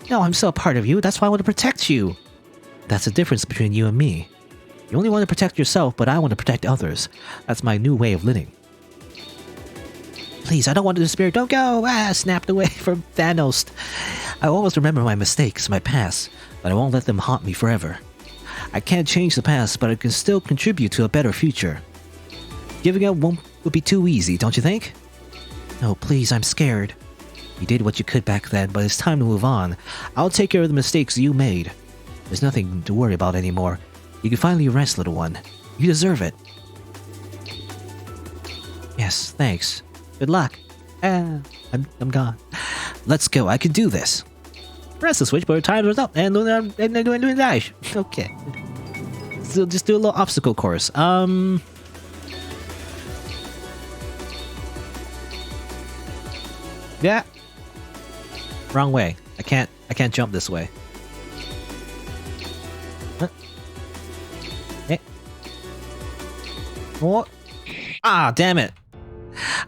No, I'm still a part of you. That's why I want to protect you. That's the difference between you and me. You only want to protect yourself, but I want to protect others. That's my new way of living. Please, I don't want to disappear. Don't go! Ah, snapped away from Thanos. I always remember my mistakes, my past, but I won't let them haunt me forever. I can't change the past, but I can still contribute to a better future. Giving up won't would be too easy, don't you think? No, please, I'm scared. You did what you could back then, but it's time to move on. I'll take care of the mistakes you made. There's nothing to worry about anymore. You can finally rest, little one. You deserve it. Yes, thanks. Good luck. I'm gone. Let's go, I can do this. Press the switch, but your time was up, and doing dash. Okay. So just do a little obstacle course. Yeah. Wrong way. I can't jump this way. Huh? Hey. What? Ah, damn it.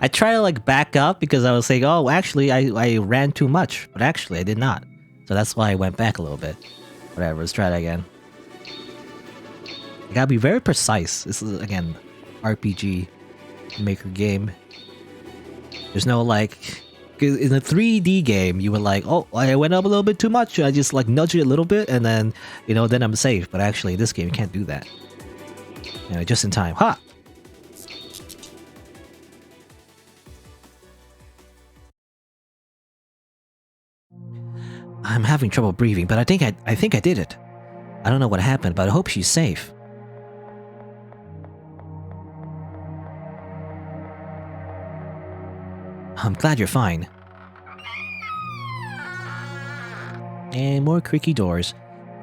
I tried to like back up because I was saying, oh, actually I ran too much, but actually I did not. So that's why I went back a little bit. Whatever, let's try that again. You gotta be very precise. This is, again, RPG maker game. There's no like... In a 3D game, you were like, oh, I went up a little bit too much. I just like nudged it a little bit and then, you know, then I'm safe. But actually, this game, you can't do that. Anyway, just in time. Ha! I'm having trouble breathing, but I think I did it. I don't know what happened, but I hope she's safe. I'm glad you're fine. And more creaky doors.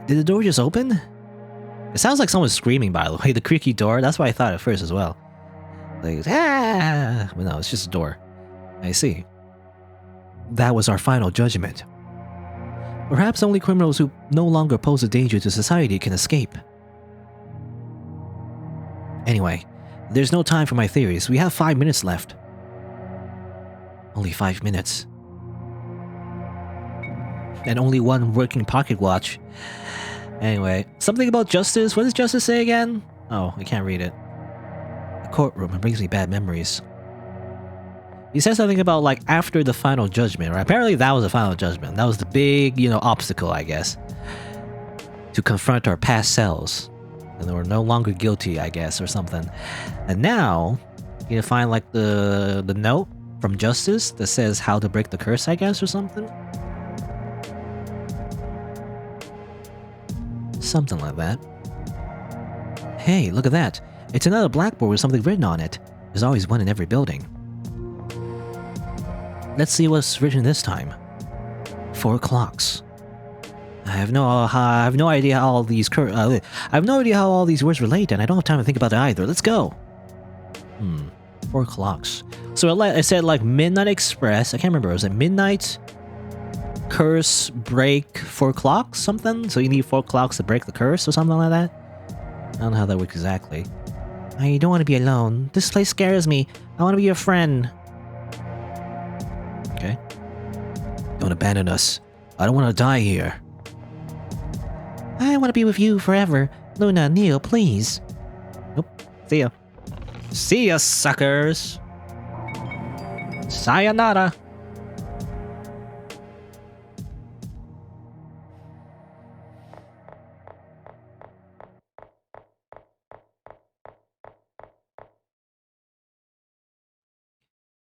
Did the door just open? It sounds like someone's screaming, by the way. The creaky door, that's what I thought at first as well. Like, ah! But no, it's just a door. I see. That was our final judgment. Perhaps only criminals who no longer pose a danger to society can escape. Anyway, there's no time for my theories. We have 5 minutes left. Only 5 minutes. And only one working pocket watch. Anyway, something about justice. What does justice say again? Oh, I can't read it. The courtroom, it brings me bad memories. He said something about like after the final judgment, right? Apparently that was the final judgment. That was the big, you know, obstacle, I guess. To confront our past selves. And they were no longer guilty, I guess, or something. And now, you can find like the note from Justice that says how to break the curse, I guess, or something. Something like that. Hey, look at that. It's another blackboard with something written on it. There's always one in every building. Let's see what's written this time. 4 clocks. I have no idea how all these I have no idea how all these words relate, and I don't have time to think about it either. Let's go. 4 clocks. So I said like Midnight Express. I can't remember. Was it Midnight? Curse, break, 4 clocks, something? So you need 4 clocks to break the curse or something like that? I don't know how that works exactly. I don't want to be alone. This place scares me. I want to be your friend. Okay. Don't abandon us. I don't want to die here. I want to be with you forever. Luna, Neil, please. Nope. See ya. See ya, suckers. Sayonara.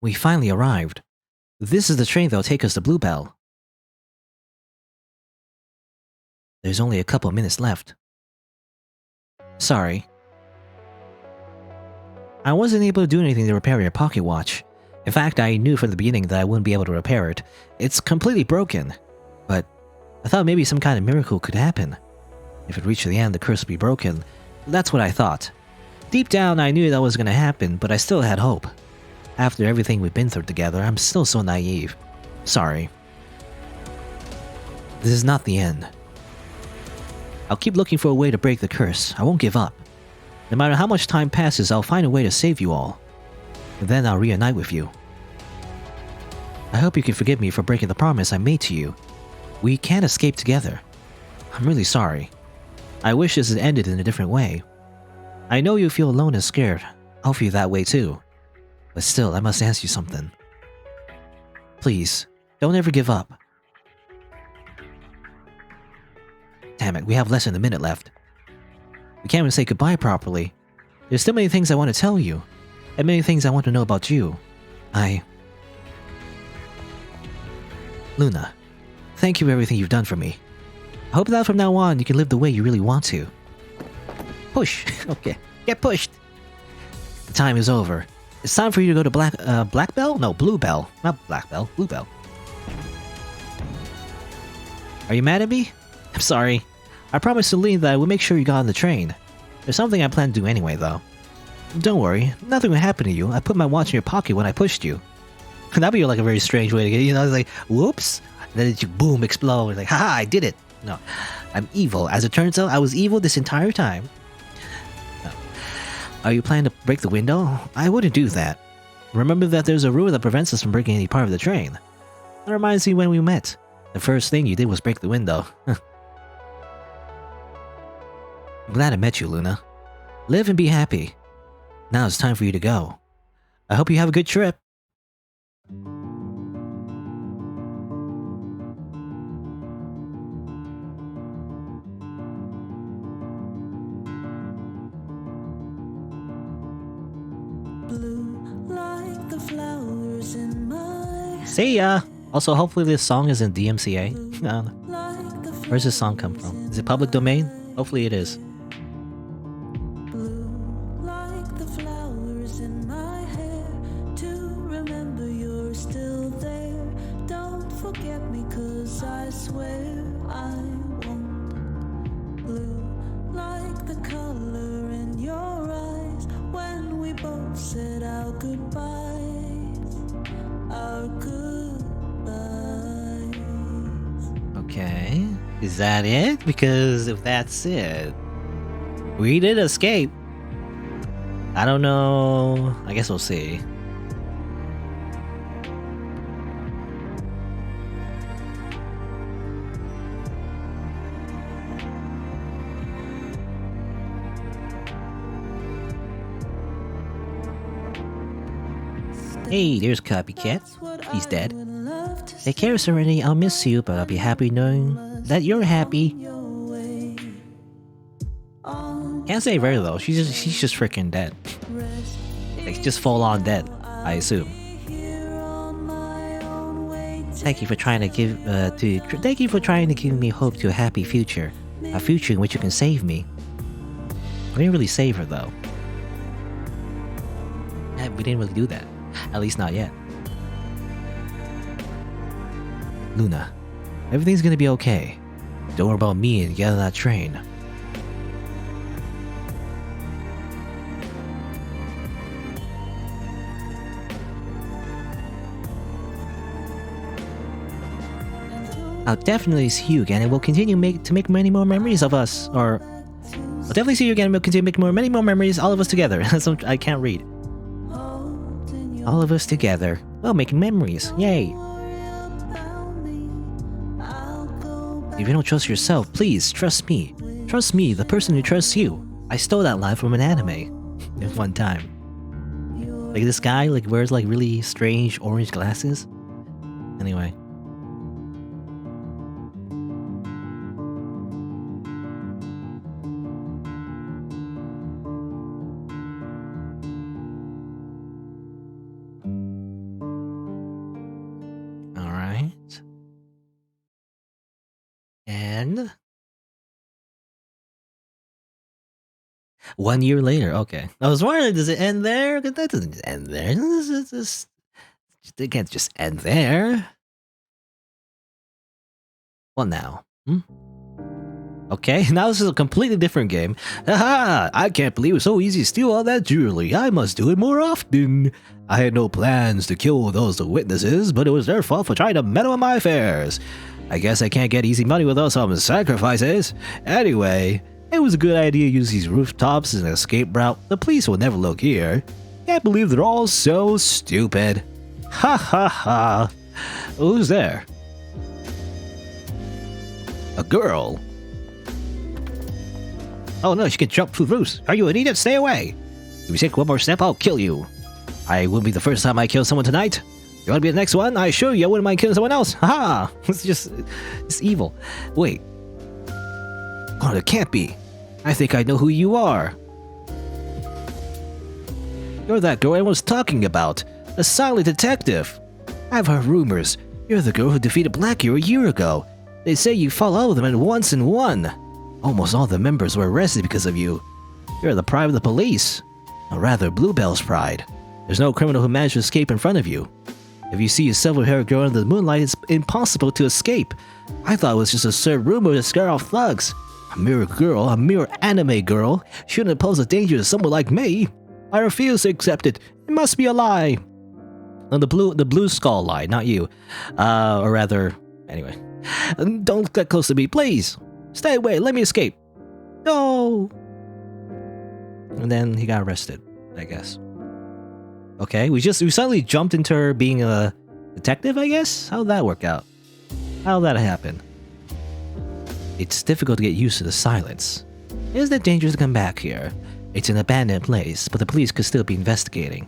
We finally arrived. This is the train that'll take us to Bluebell. There's only a couple minutes left. Sorry. I wasn't able to do anything to repair your pocket watch. In fact, I knew from the beginning that I wouldn't be able to repair it. It's completely broken. But I thought maybe some kind of miracle could happen. If it reached the end, the curse would be broken. That's what I thought. Deep down, I knew that was going to happen, but I still had hope. After everything we've been through together, I'm still so naive. Sorry. This is not the end. I'll keep looking for a way to break the curse. I won't give up. No matter how much time passes, I'll find a way to save you all. And then I'll reunite with you. I hope you can forgive me for breaking the promise I made to you. We can't escape together. I'm really sorry. I wish this had ended in a different way. I know you feel alone and scared. I'll feel that way too. But still, I must ask you something. Please, don't ever give up. Damn it, we have less than a minute left. We can't even say goodbye properly. There's still many things I want to tell you. and many things I want to know about you. Luna, thank you for everything you've done for me. I hope that from now on you can live the way you really want to. Push. Okay. Get pushed. The time is over. It's time for you to go to Black Bell? No, Blue Bell. Not Black Bell. Blue Bell. Are you mad at me? I'm sorry. I promised Celine that I would make sure you got on the train. There's something I plan to do anyway, though. Don't worry. Nothing will happen to you. I put my watch in your pocket when I pushed you. That'd be like a very strange way to get it. You know, it's like, whoops. And then it just boom, explode. It's like, haha, I did it. No. I'm evil. As it turns out, I was evil this entire time. No. Are you planning to break the window? I wouldn't do that. Remember that there's a rule that prevents us from breaking any part of the train. That reminds me when we met. The first thing you did was break the window. I'm glad I met you, Luna. Live and be happy. Now it's time for you to go. I hope you have a good trip. See ya! Also, hopefully this song is in DMCA. Where's this song come from? Is it public domain? Hopefully it is. Okay, is that it? Because if that's it, we did escape. I don't know. I guess we'll see. Hey, there's Copycat. He's dead. Take care, Serenity. I'll miss you, but I'll be happy knowing that you're happy. Can't save her though. She's just freaking dead. Like just full on dead, I assume. Thank you for trying to give me hope to a happy future, a future in which you can save me. We didn't really save her though. Yeah, we didn't really do that. At least not yet. Luna, everything's gonna be okay. Don't worry about me and get on that train. I'll definitely see you again and we'll continue to make many more memories of us. Or, I'll definitely see you again and we'll continue to make many more memories, all of us together. I can't read. All of us together. Well, making memories. Yay. If you don't trust yourself, please trust me. Trust me, the person who trusts you. I stole that line from an anime at one time. Like this guy like wears like really strange orange glasses. Anyway. Alright. And 1 year later, okay. I was wondering, does it end there? That doesn't end there. It can't just end there. What now? Okay, now this is a completely different game. Haha! I can't believe it was so easy to steal all that jewelry. I must do it more often. I had no plans to kill those witnesses, but it was their fault for trying to meddle in my affairs. I guess I can't get easy money without some sacrifices. Anyway, it was a good idea to use these rooftops as an escape route. The police will never look here. Can't believe they're all so stupid. Ha ha ha. Who's there? A girl. Oh no, she can jump through roofs. Are you an idiot? Stay away. If you take one more step, I'll kill you. I wouldn't be the first time I kill someone tonight. You want to be the next one? I assure you I wouldn't mind killing someone else. Haha! It's evil. Wait. Oh, it can't be. I think I know who you are. You're that girl I was talking about. The silent detective. I've heard rumors. You're the girl who defeated Blackie a year ago. They say you fought all of them at once and won. Almost all the members were arrested because of you. You're the pride of the police. Or rather, Bluebell's pride. There's no criminal who managed to escape in front of you. If you see a silver-haired girl in the moonlight, it's impossible to escape. I thought it was just a absurd rumor to scare off thugs. A mere girl, a mere anime girl, shouldn't pose a danger to someone like me. I refuse to accept it. It must be a lie. No, the blue skull lie, not you. Or rather, anyway. Don't get close to me, please. Stay away, let me escape. No. And then he got arrested, I guess. Okay, we suddenly jumped into her being a detective, I guess? How'd that work out? How'd that happen? It's difficult to get used to the silence. Isn't it dangerous to come back here? It's an abandoned place, but the police could still be investigating.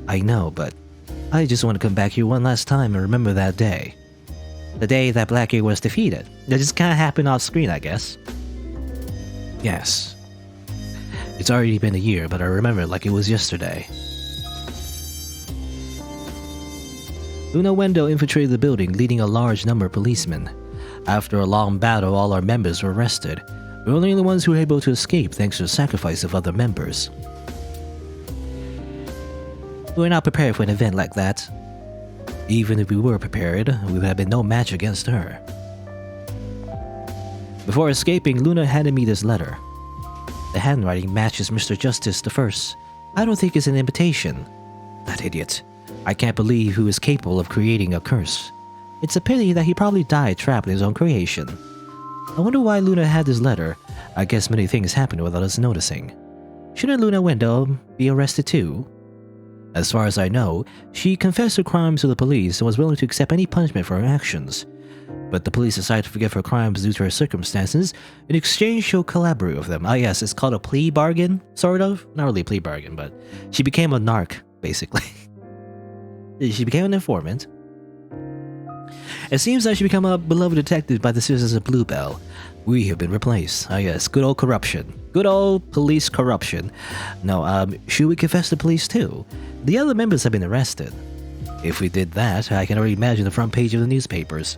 I know, but I just want to come back here one last time and remember that day. The day that Blackie was defeated. That just kind of happened off screen, I guess. Yes. It's already been a year, but I remember it like it was yesterday. Luna Wendell infiltrated the building, leading a large number of policemen. After a long battle, all our members were arrested. We were only the ones who were able to escape thanks to the sacrifice of other members. We were not prepared for an event like that. Even if we were prepared, we would have been no match against her. Before escaping, Luna handed me this letter. The handwriting matches Mr. Justice the First. I don't think it's an imitation. That idiot. I can't believe who is capable of creating a curse. It's a pity that he probably died trapped in his own creation. I wonder why Luna had this letter. I guess many things happened without us noticing. Shouldn't Luna Wendell be arrested too? As far as I know, she confessed her crimes to the police and was willing to accept any punishment for her actions. But the police decided to forgive her crimes due to her circumstances. In exchange, she'll collaborate with them. Ah yes, it's called a plea bargain, sort of. Not really a plea bargain, but she became a narc, basically. She became an informant. It seems that she became a beloved detective by the citizens of Bluebell. We have been replaced. Ah yes, good old corruption. Good old police corruption. No, should we confess to police too? The other members have been arrested. If we did that, I can already imagine the front page of the newspapers.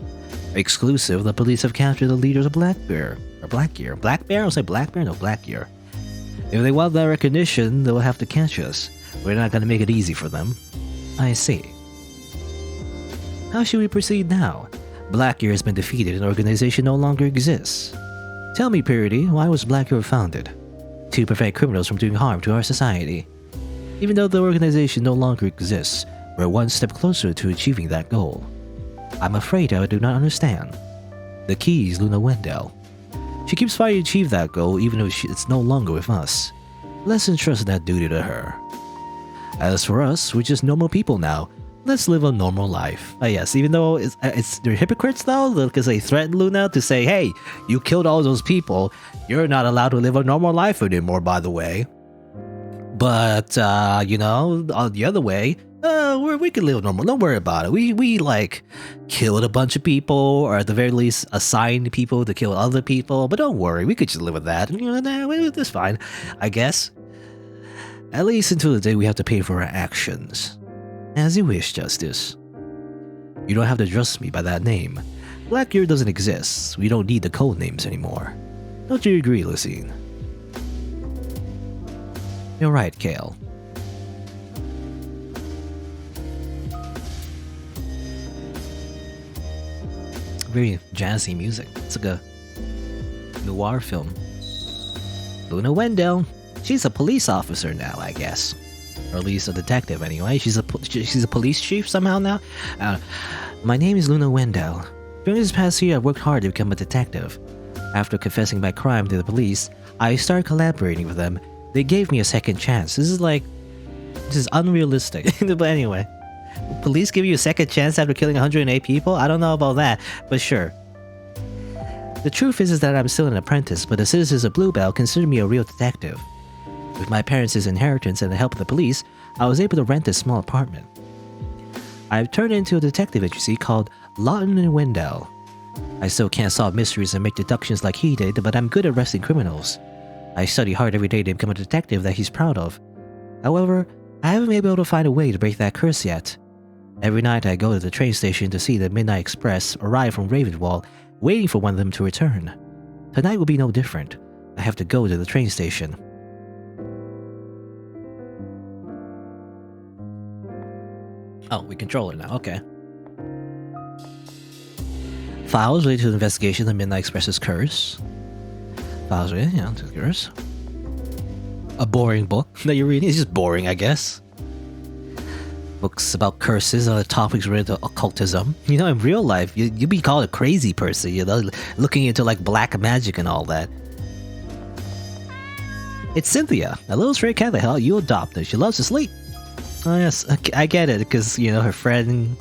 Exclusive, the police have captured the leaders of Black Bear. Or Black Year. Black Bear? I'll say Black Bear? No, Black Year. If they want that recognition, they'll have to catch us. We're not going to make it easy for them. I see. How should we proceed now? Black Year has been defeated and the organization no longer exists. Tell me, Purity, why was Black Year founded? To prevent criminals from doing harm to our society. Even though the organization no longer exists, we're one step closer to achieving that goal. I'm afraid I do not understand. The key is Luna Wendell. She keeps fighting to achieve that goal even though it's no longer with us. Let's entrust that duty to her. As for us, we're just normal people now. Let's live a normal life. Yes, even though they're hypocrites though, because they threaten Luna to say, hey, you killed all those people. You're not allowed to live a normal life anymore, by the way. But, you know, on the other way, we can live normal. Don't worry about it. We like, killed a bunch of people, or at the very least, assigned people to kill other people. But don't worry, we could just live with that. You know, that's fine, I guess. At least until the day we have to pay for our actions. As you wish, Justice. You don't have to address me by that name. Black Year doesn't exist. We don't need the code names anymore. Don't you agree, Lucine? You're right, Kale. Very jazzy music. It's like a noir film. Luna Wendell. She's a police officer now, I guess. Or at least a detective anyway. She's a police chief somehow now. My name is Luna Wendell. During this past year, I've worked hard to become a detective. After confessing my crime to the police, I started collaborating with them. They gave me a second chance. This is unrealistic. But anyway, police give you a second chance after killing 108 people? I don't know about that, but sure. The truth is that I'm still an apprentice, but the citizens of Bluebell consider me a real detective. With my parents' inheritance and the help of the police, I was able to rent this small apartment. I've turned into a detective agency called Lawton and Wendell. I still can't solve mysteries and make deductions like he did, but I'm good at arresting criminals. I study hard every day to become a detective that he's proud of. However, I haven't been able to find a way to break that curse yet. Every night I go to the train station to see the Midnight Express arrive from Ravenwall, waiting for one of them to return. Tonight will be no different. I have to go to the train station. Oh, we control it now, okay. Files related to the investigation of the Midnight Express's curse. Files related, to the curse. A boring book that you're reading. It's just boring, I guess. Books about curses and other topics related to occultism. You know, in real life, you'd be called a crazy person, you know, looking into like black magic and all that. It's Cynthia, a little stray cat the hell you adopted. She loves to sleep. Oh yes, I get it, because, you know, her friend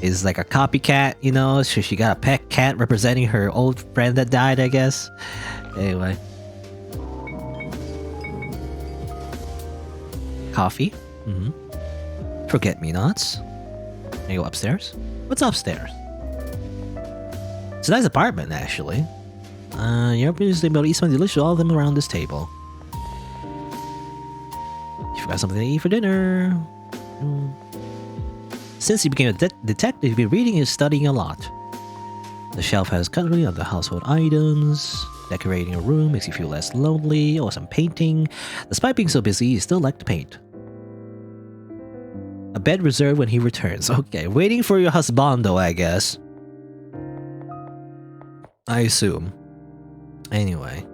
is like a copycat, you know, so she got a pet cat representing her old friend that died, I guess. Anyway. Coffee. Forget-me-nots. Can you go upstairs? What's upstairs? It's a nice apartment, actually. You're previously able to eat something delicious, all of them around this table. You forgot something to eat for dinner. Since you became a detective, you've been reading and studying a lot. The shelf has cutlery of the household items. Decorating a room makes you feel less lonely. Or some painting. Despite being so busy, you still like to paint. A bed reserved when he returns. Okay, waiting for your husbando, I guess. I assume. Anyway.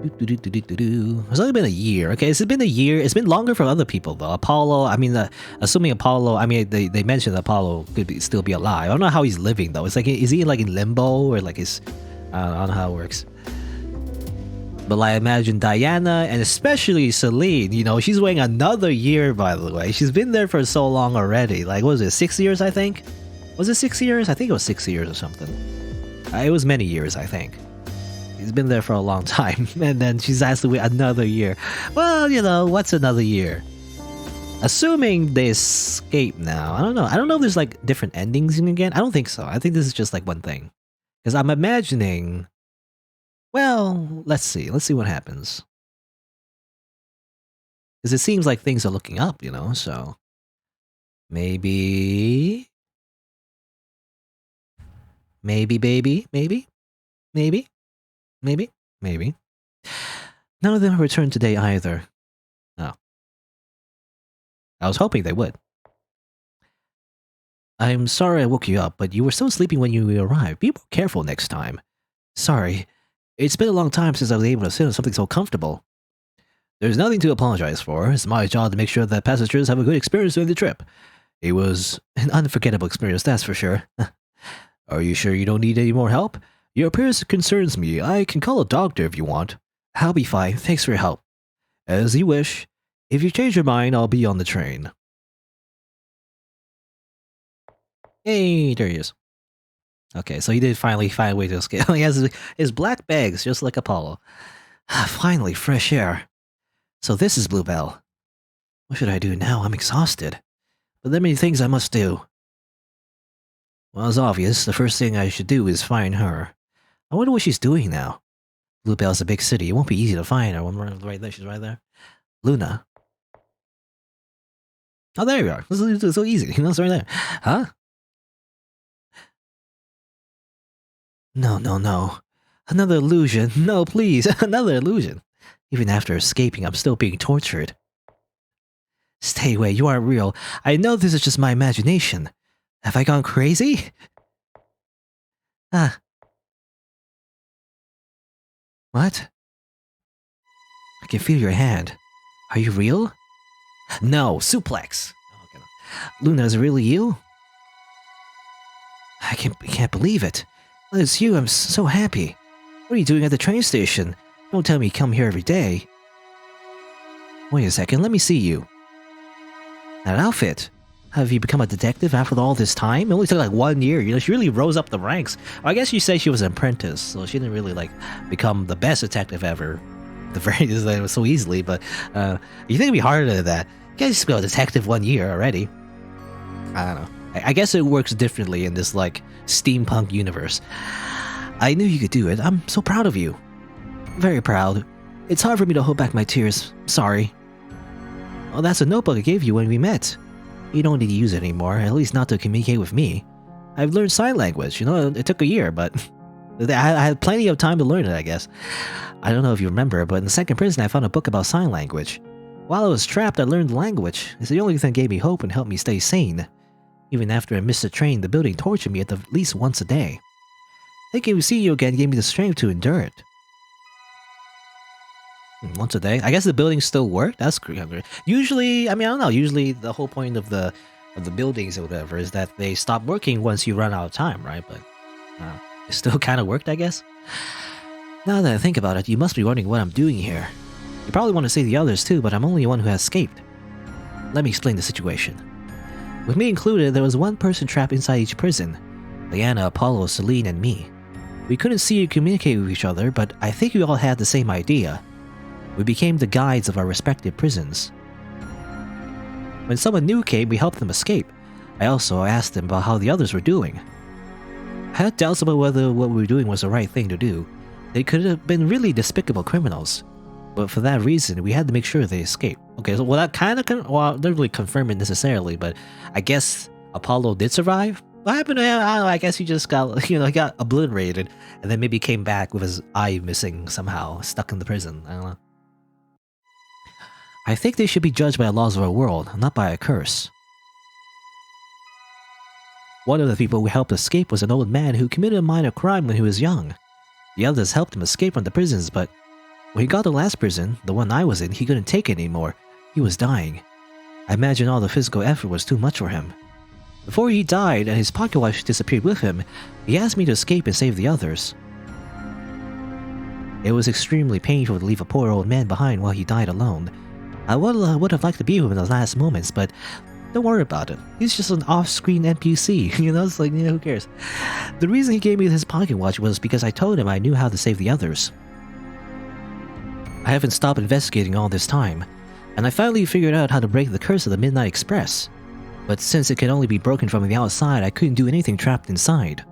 It's only been a year. Okay, it's been a year. It's been longer for other people though. Apollo, I mean, assuming Apollo, I mean, they mentioned Apollo could still be alive. I don't know how he's living though. It's like, is he like in limbo or like his? I don't know how it works. But I imagine Diana and especially Celine, you know, she's waiting another year, by the way. She's been there for so long already. Like, what was it, 6 years, I think? Was it 6 years? I think it was 6 years or something. It was many years, I think. He's been there for a long time, and then she's asked to wait another year. Well, you know, what's another year? Assuming they escape now. I don't know. I don't know if there's like different endings again. I don't think so. I think this is just like one thing. Because I'm imagining... Well, let's see. Let's see what happens. Because it seems like things are looking up, you know, so... Maybe... Maybe, baby? Maybe? Maybe? Maybe? Maybe. None of them have returned today either. Oh. I was hoping they would. I'm sorry I woke you up, but you were still sleeping when you arrived. Be more careful next time. Sorry. It's been a long time since I was able to sit on something so comfortable. There's nothing to apologize for. It's my job to make sure that passengers have a good experience during the trip. It was an unforgettable experience, that's for sure. Are you sure you don't need any more help? Your appearance concerns me. I can call a doctor if you want. I'll be fine. Thanks for your help. As you wish. If you change your mind, I'll be on the train. Hey, there he is. Okay, so he did finally find a way to escape. He has his black bags, just like Apollo. Finally, fresh air. So this is Bluebell. What should I do now? I'm exhausted. But there are many things I must do. Well, it's obvious. The first thing I should do is find her. I wonder what she's doing now. Bluebell's a big city. It won't be easy to find her. Right there, she's right there. Luna. Oh, there you are. This is so easy. You know, it's right there. Huh? No, no, no. Another illusion. No, please. Another illusion. Even after escaping, I'm still being tortured. Stay away. You aren't real. I know this is just my imagination. Have I gone crazy? Ah. What? I can feel your hand. Are you real? No, suplex. Oh, okay. Luna, is it really you? I can't believe it. Well, it's you. I'm so happy. What are you doing at the train station? Don't tell me you come here every day. Wait a second. Let me see you. That outfit. Have you become a detective after all this time? It only took like 1 year. You know, she really rose up the ranks. Well, I guess you say she was an apprentice, so she didn't really like become the best detective ever. The very so easily, but you think it'd be harder than that? You can't just be a detective 1 year already. I don't know. I guess it works differently in this like steampunk universe. I knew you could do it. I'm so proud of you. Very proud. It's hard for me to hold back my tears. Sorry. Oh, that's a notebook I gave you when we met. You don't need to use it anymore, at least not to communicate with me. I've learned sign language, you know, it took a year, but I had plenty of time to learn it, I guess. I don't know if you remember, but in the second prison I found a book about sign language. While I was trapped, I learned the language. It's the only thing that gave me hope and helped me stay sane. Even after I missed the train, the building tortured me at least once a day. Thinking we see you again gave me the strength to endure it. Once a day? I guess the buildings still work? That's great. Usually, I mean, I don't know, usually the whole point of the buildings or whatever is that they stop working once you run out of time, right? But it still kind of worked, I guess. Now that I think about it, you must be wondering what I'm doing here. You probably want to say the others too, but I'm only one who has escaped. Let me explain the situation. With me included, there was one person trapped inside each prison. Diana, Apollo, Celine, and me. We couldn't see or communicate with each other, but I think we all had the same idea. We became the guides of our respective prisons. When someone new came, we helped them escape. I also asked them about how the others were doing. I had doubts about whether what we were doing was the right thing to do. They could have been really despicable criminals. But for that reason, we had to make sure they escaped. Okay, so well, that kind of, well, not really confirm it necessarily, but I guess Apollo did survive? What happened to him? I don't know, I guess he just got, you know, he got obliterated, and then maybe came back with his eye missing somehow, stuck in the prison. I don't know. I think they should be judged by the laws of our world, not by a curse. One of the people we helped escape was an old man who committed a minor crime when he was young. The others helped him escape from the prisons, but when he got to the last prison, the one I was in, he couldn't take it anymore. He was dying. I imagine all the physical effort was too much for him. Before he died and his pocket watch disappeared with him, he asked me to escape and save the others. It was extremely painful to leave a poor old man behind while he died alone. I would have liked to be with him in the last moments, but don't worry about it. He's just an off-screen NPC, you know, it's like, you know, who cares? The reason he gave me his pocket watch was because I told him I knew how to save the others. I haven't stopped investigating all this time, and I finally figured out how to break the curse of the Midnight Express. But since it can only be broken from the outside, I couldn't do anything trapped inside.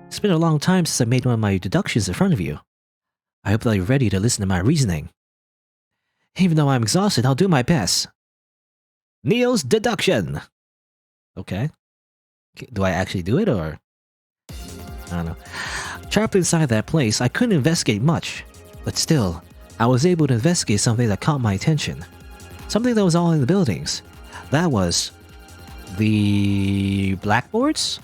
It's been a long time since I made one of my deductions in front of you. I hope that you're ready to listen to my reasoning. Even though I'm exhausted, I'll do my best. Neo's deduction! Okay. Do I actually do it, or? I don't know. Trapped inside that place, I couldn't investigate much. But still, I was able to investigate something that caught my attention. Something that was all in the buildings. That was the blackboards?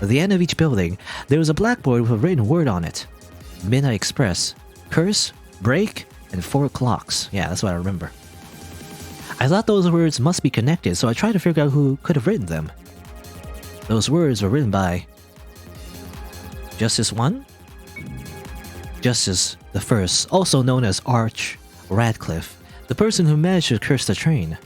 At the end of each building, there was a blackboard with a written word on it. Midnight Express, curse, break, and 4 clocks. Yeah, that's what I remember. I thought those words must be connected, so I tried to figure out who could have written them. Those words were written by Justice 1? Justice the First, also known as Arch Radcliffe, the person who managed to curse the train.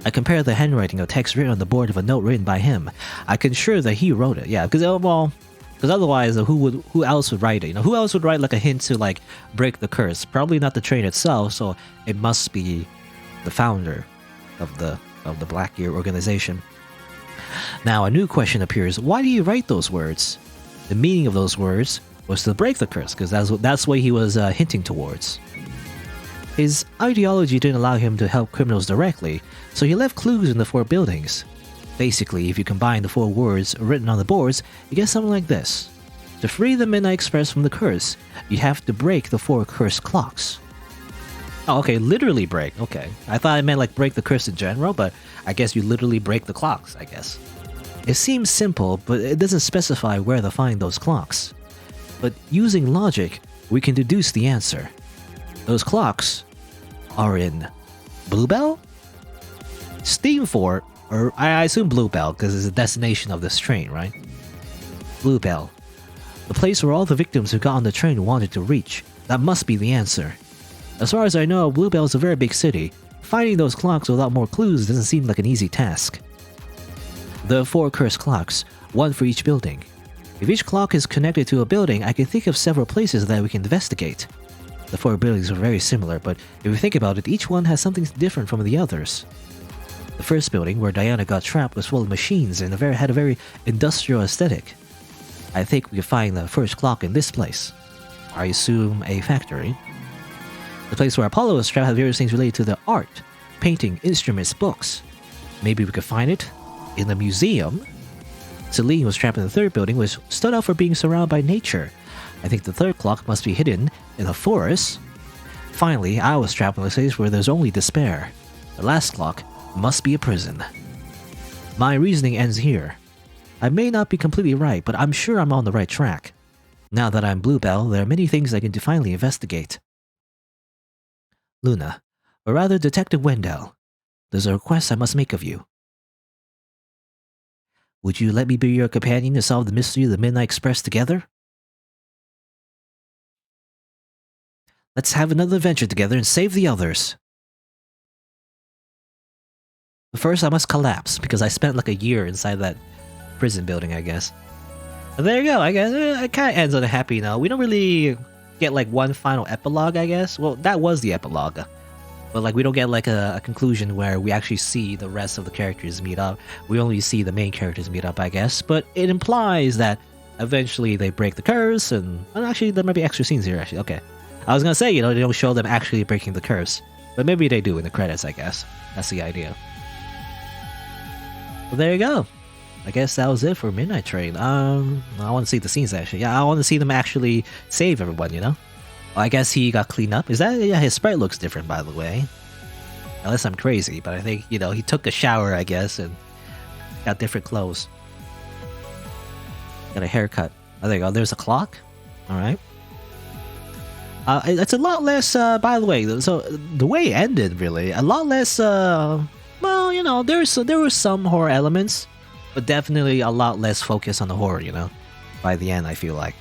I compared the handwriting of text written on the board of a note written by him. I can ensure that he wrote it. Yeah, because otherwise, who else would write it? You know, who else would write like a hint to like break the curse? Probably not the train itself. So it must be the founder of the Blackgear organization. Now a new question appears: why do you write those words? The meaning of those words was to break the curse, because that's what he was hinting towards. His ideology didn't allow him to help criminals directly, so he left clues in the 4 buildings. Basically, if you combine the 4 words written on the boards, you get something like this. To free the Midnight Express from the curse, you have to break the 4 cursed clocks. Oh, okay, literally break, okay. I thought I meant like break the curse in general, but I guess you literally break the clocks, I guess. It seems simple, but it doesn't specify where to find those clocks. But using logic, we can deduce the answer. Those clocks are in Bluebell? Steamfort, or I assume Bluebell because it's the destination of this train, right? Bluebell. The place where all the victims who got on the train wanted to reach. That must be the answer. As far as I know, Bluebell is a very big city. Finding those clocks without more clues doesn't seem like an easy task. There are 4 cursed clocks, 1 for each building. If each clock is connected to a building, I can think of several places that we can investigate. The 4 buildings are very similar, but if you think about it, each one has something different from the others. The first building, where Diana got trapped, was full of machines and had a very industrial aesthetic. I think we can find the first clock in this place. I assume a factory. The place where Apollo was trapped had various things related to the art, painting, instruments, books. Maybe we could find it in the museum. Celine was trapped in the third building, which stood out for being surrounded by nature. I think the third clock must be hidden in a forest. Finally, I was trapped in a place where there's only despair. The last clock must be a prison. My reasoning ends here. I may not be completely right, but I'm sure I'm on the right track. Now that I'm Bluebell, there are many things I can finally investigate. Luna, or rather Detective Wendell, there's a request I must make of you. Would you let me be your companion to solve the mystery of the Midnight Express together? Let's have another adventure together and save the others. But first, I must collapse, because I spent like a year inside that prison building, I guess. But there you go, I guess. It kind of ends on a happy note. We don't really get like one final epilogue, I guess. Well, that was the epilogue. But like we don't get like a conclusion where we actually see the rest of the characters meet up. We only see the main characters meet up, I guess. But it implies that eventually they break the curse, and actually there might be extra scenes here, actually. Okay. I was gonna say, you know, they don't show them actually breaking the curse. But maybe they do in the credits, I guess. That's the idea. Well, there you go. I guess that was it for Midnight Train. I want to see the scenes, actually. Yeah, I want to see them actually save everyone, you know? Well, I guess he got cleaned up. Is that... Yeah, his sprite looks different, by the way. Unless I'm crazy, but I think, you know, he took a shower, I guess, and got different clothes. Got a haircut. Oh, there you go. There's a clock. Alright. It's a lot less, by the way, so the way it ended, really, a lot less, well, you know, there were some horror elements, but definitely a lot less focus on the horror, you know, by the end, I feel like.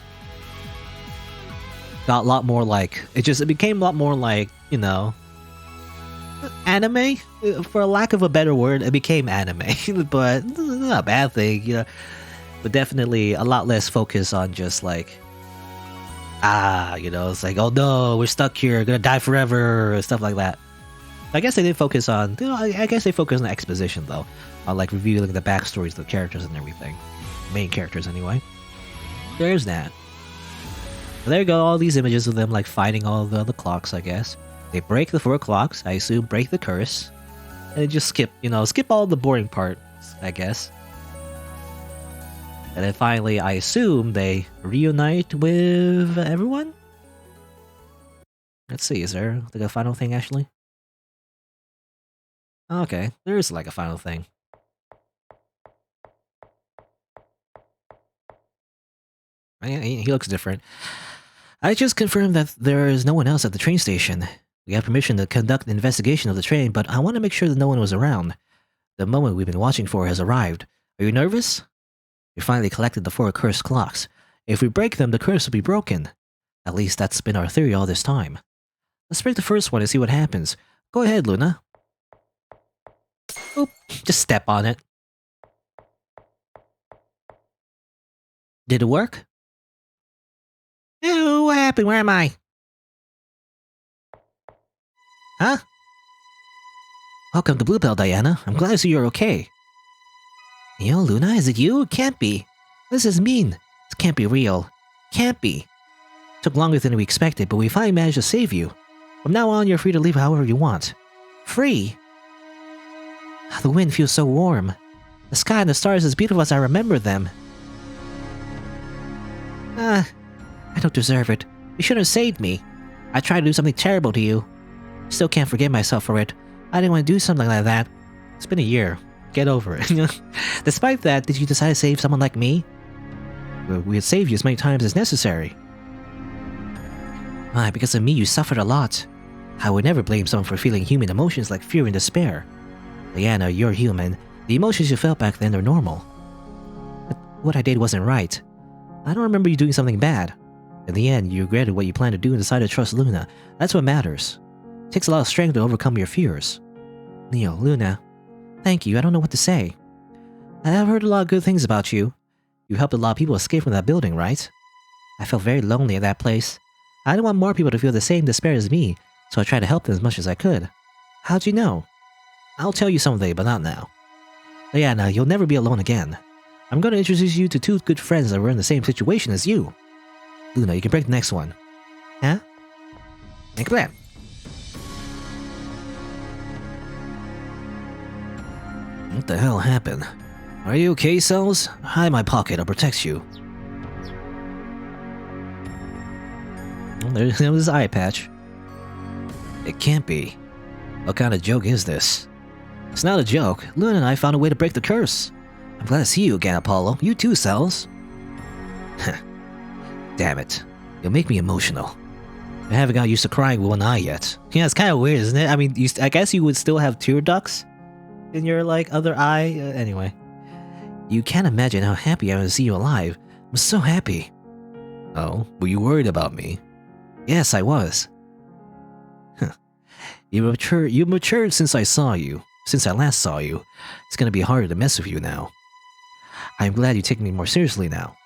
Got a lot more like, it became a lot more like, you know, anime, for a lack of a better word, it became anime, but not a bad thing, you know, but definitely a lot less focus on just like, you know, it's like, oh no, we're stuck here, gonna die forever, stuff like that. I guess they did focus on, you know, I guess they focused on the exposition though, on like revealing the backstories of the characters and everything. Main characters anyway. There's that. But there you go, all these images of them like fighting all the other clocks, I guess. They break the 4 clocks, I assume break the curse, and just skip, you know, skip all the boring parts, I guess. And then finally, I assume they reunite with everyone? Let's see, is there like a final thing, actually? Okay, there is like a final thing. He looks different. I just confirmed that there is no one else at the train station. We have permission to conduct an investigation of the train, but I want to make sure that no one was around. The moment we've been watching for has arrived. Are you nervous? We finally collected the 4 cursed clocks. If we break them, the curse will be broken. At least that's been our theory all this time. Let's break the first one and see what happens. Go ahead, Luna. Oop, just step on it. Did it work? Ew, what happened? Where am I? Huh? Welcome to Bluebell, Diana. I'm glad to see you're okay. Yo, Luna, is it you? It can't be. This is mean. This can't be real. Can't be. Took longer than we expected, but we finally managed to save you. From now on, you're free to leave however you want. Free? The wind feels so warm. The sky and the stars as beautiful as I remember them. I don't deserve it. You should have saved me. I tried to do something terrible to you. Still can't forgive myself for it. I didn't want to do something like that. It's been a year. Get over it. Despite that, did you decide to save someone like me? We had saved you as many times as necessary. Why, because of me you suffered a lot. I would never blame someone for feeling human emotions like fear and despair. Diana, you're human. The emotions you felt back then are normal. But what I did wasn't right. I don't remember you doing something bad. In the end, you regretted what you planned to do and decided to trust Luna. That's what matters. It takes a lot of strength to overcome your fears. Neo, Luna, thank you, I don't know what to say. I have heard a lot of good things about you. You helped a lot of people escape from that building, right? I felt very lonely at that place. I didn't want more people to feel the same despair as me, so I tried to help them as much as I could. How'd you know? I'll tell you someday, but not now. Diana, you'll never be alone again. I'm going to introduce you to 2 good friends that were in the same situation as you. Luna, you can break the next one. Huh? Make a plan. What the hell happened? Are you okay, Cells? Hide my pocket, I'll protect you. Well, there's his eye patch. It can't be. What kind of joke is this? It's not a joke. Luna and I found a way to break the curse. I'm glad to see you again, Apollo. You too, Cells. Damn it. You'll make me emotional. I haven't got used to crying with one eye yet. Yeah, it's kind of weird, isn't it? I mean, I guess you would still have tear ducts in your, like, other eye. Anyway. You can't imagine how happy I am to see you alive. I'm so happy. Oh, were you worried about me? Yes, I was. You matured since I saw you. Since I last saw you. It's gonna be harder to mess with you now. I'm glad you take me more seriously now.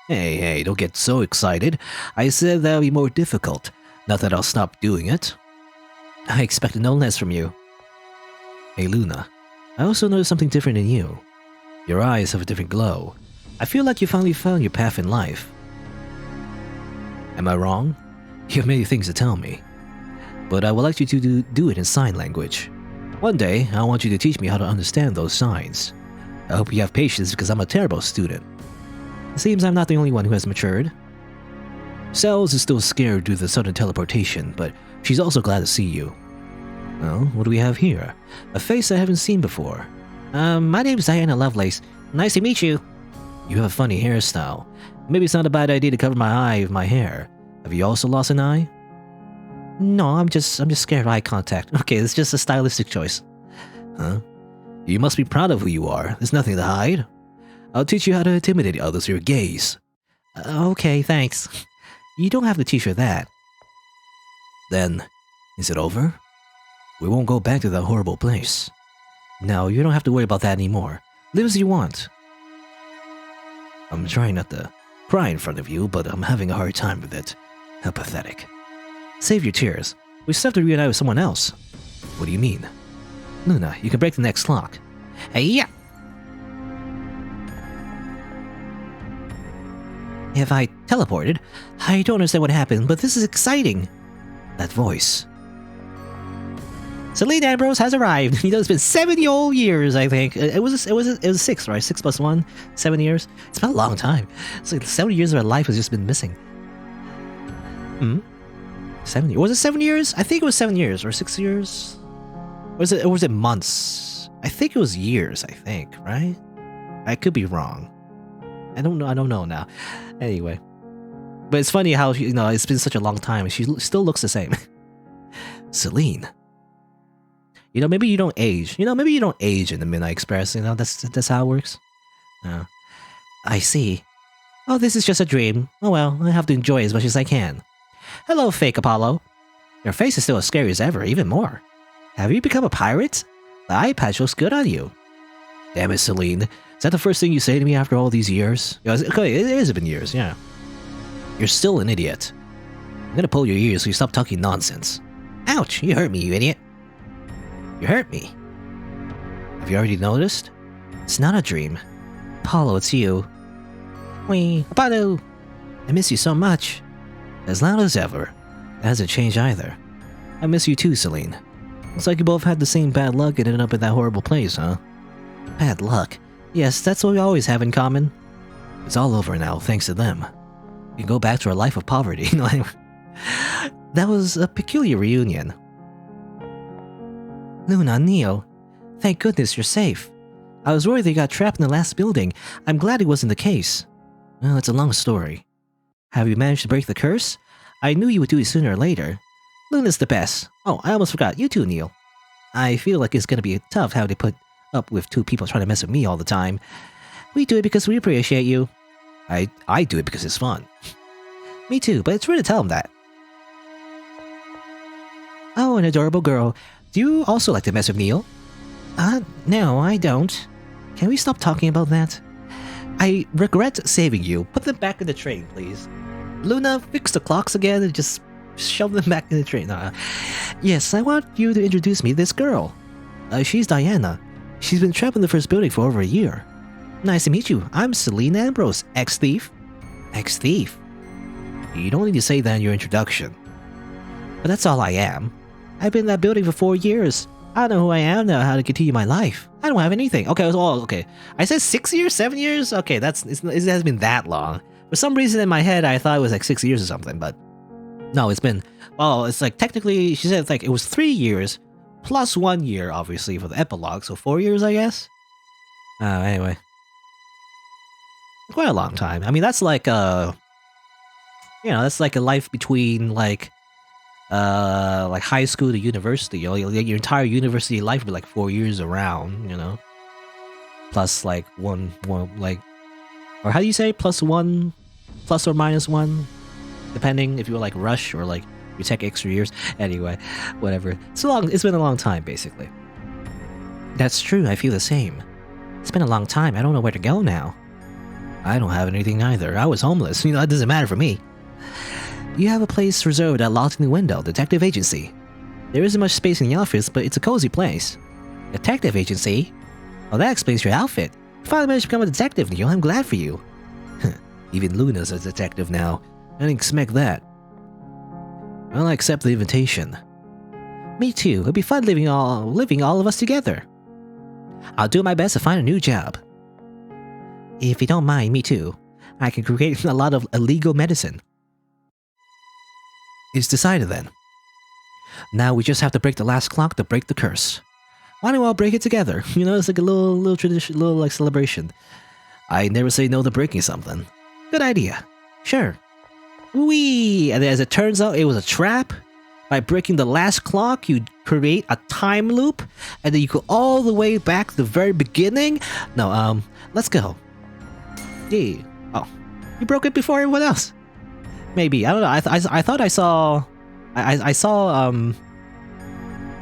Hey, don't get so excited. I said that'll be more difficult. Not that I'll stop doing it. I expected no less from you. Hey, Luna. I also noticed something different in you. Your eyes have a different glow. I feel like you finally found your path in life. Am I wrong? You have many things to tell me. But I would like you to do it in sign language. One day, I want you to teach me how to understand those signs. I hope you have patience because I'm a terrible student. It seems I'm not the only one who has matured. Cells is still scared due to the sudden teleportation, but she's also glad to see you. Well, what do we have here? A face I haven't seen before. My name's Diana Lovelace. Nice to meet you. You have a funny hairstyle. Maybe it's not a bad idea to cover my eye with my hair. Have you also lost an eye? No, I'm just scared of eye contact. Okay, it's just a stylistic choice. Huh? You must be proud of who you are. There's nothing to hide. I'll teach you how to intimidate others with your gaze. Okay, thanks. You don't have to teach her that. Then, is it over? We won't go back to that horrible place. No, you don't have to worry about that anymore. Live as you want. I'm trying not to cry in front of you, but I'm having a hard time with it. How pathetic. Save your tears. We still have to reunite with someone else. What do you mean? Luna, you can break the next lock. Hey, yeah! Have I teleported? I don't understand what happened, but this is exciting. That voice. Celine Ambrose has arrived. You know, it's been 70 whole years, I think. It was 6, right? 6 plus 1, 7 years. It's been a long time. It's like 70 years of her life has just been missing. 7 years. Was it 7 years? I think it was 7 years or 6 years. Or was it months? I think it was years. I think, right? I could be wrong. I don't know now. Anyway, but it's funny how it's been such a long time and she still looks the same. Celine. Maybe you don't age. Maybe you don't age in the Midnight Express. That's how it works. I see. Oh, this is just a dream. Oh well, I have to enjoy it as much as I can. Hello, fake Apollo. Your face is still as scary as ever, even more. Have you become a pirate? The eye patch looks good on you. Damn it, Celine. Is that the first thing you say to me after all these years? Okay, it has been years, yeah. You're still an idiot. I'm gonna pull your ears so you stop talking nonsense. Ouch, you hurt me, you idiot. You hurt me. Have you already noticed? It's not a dream. Apollo, it's you. Wee, Apollo! I miss you so much. As loud as ever. It hasn't changed either. I miss you too, Celine. Looks like you both had the same bad luck and ended up in that horrible place, huh? Bad luck? Yes, that's what we always have in common. It's all over now, thanks to them. We can go back to our life of poverty. That was a peculiar reunion. Luna, Neo, thank goodness you're safe. I was worried they got trapped in the last building. I'm glad it wasn't the case. Well, it's a long story. Have you managed to break the curse? I knew you would do it sooner or later. Luna's the best. Oh, I almost forgot. You too, Neil. I feel like it's gonna be tough how to put up with two people trying to mess with me all the time. We do it because we appreciate you. I do it because it's fun. Me too, but it's rude to tell them that. Oh, an adorable girl. Do you also like to mess with Neil? No, I don't. Can we stop talking about that? I regret saving you. Put them back in the train, please. Luna, fix the clocks again and just shove them back in the train. Yes, I want you to introduce me to this girl. She's Diana. She's been trapped in the first building for over a year. Nice to meet you. I'm Celine Ambrose, ex-thief. Ex-thief? You don't need to say that in your introduction. But that's all I am. I've been in that building for 4 years. I don't know who I am now, how to continue my life. I don't have anything. Okay, okay. I said 6 years, 7 years? Okay, it hasn't been that long. For some reason in my head, I thought it was like 6 years or something, but no, it's been, well, it's like technically, she said like it was 3 years plus 1 year, obviously, for the epilogue, so 4 years, I guess? Anyway. Quite a long time. I mean, that's like, that's like a life between like high school to university. Your entire university life would be like 4 years around, plus like one like, or how do you say plus or minus 1, depending if you were like rush or like you take extra years. Anyway, whatever. It's been a long time, basically. That's true. I feel the same. It's been a long time. I don't know where to go now. I don't have anything either. I was homeless. It doesn't matter for me. You have a place reserved at Locked in the Window, Detective Agency. There isn't much space in the office, but it's a cozy place. Detective Agency? Well, that explains your outfit. You finally managed to become a detective, Neil. I'm glad for you. Even Luna's a detective now. I didn't expect that. Well, I accept the invitation. Me too. It'd be fun living all of us together. I'll do my best to find a new job. If you don't mind, me too. I can create a lot of illegal medicine. It's decided then. Now we just have to break the last clock to break the curse. Why don't we all break it together? It's like a little tradition, little like celebration. I never say no to breaking something. Good idea. Sure. Whee! And as it turns out, it was a trap. By breaking the last clock, you create a time loop, and then you go all the way back to the very beginning. No, let's go. Yeah. Oh, you broke it before everyone else. Maybe, I don't know. I thought I saw, I saw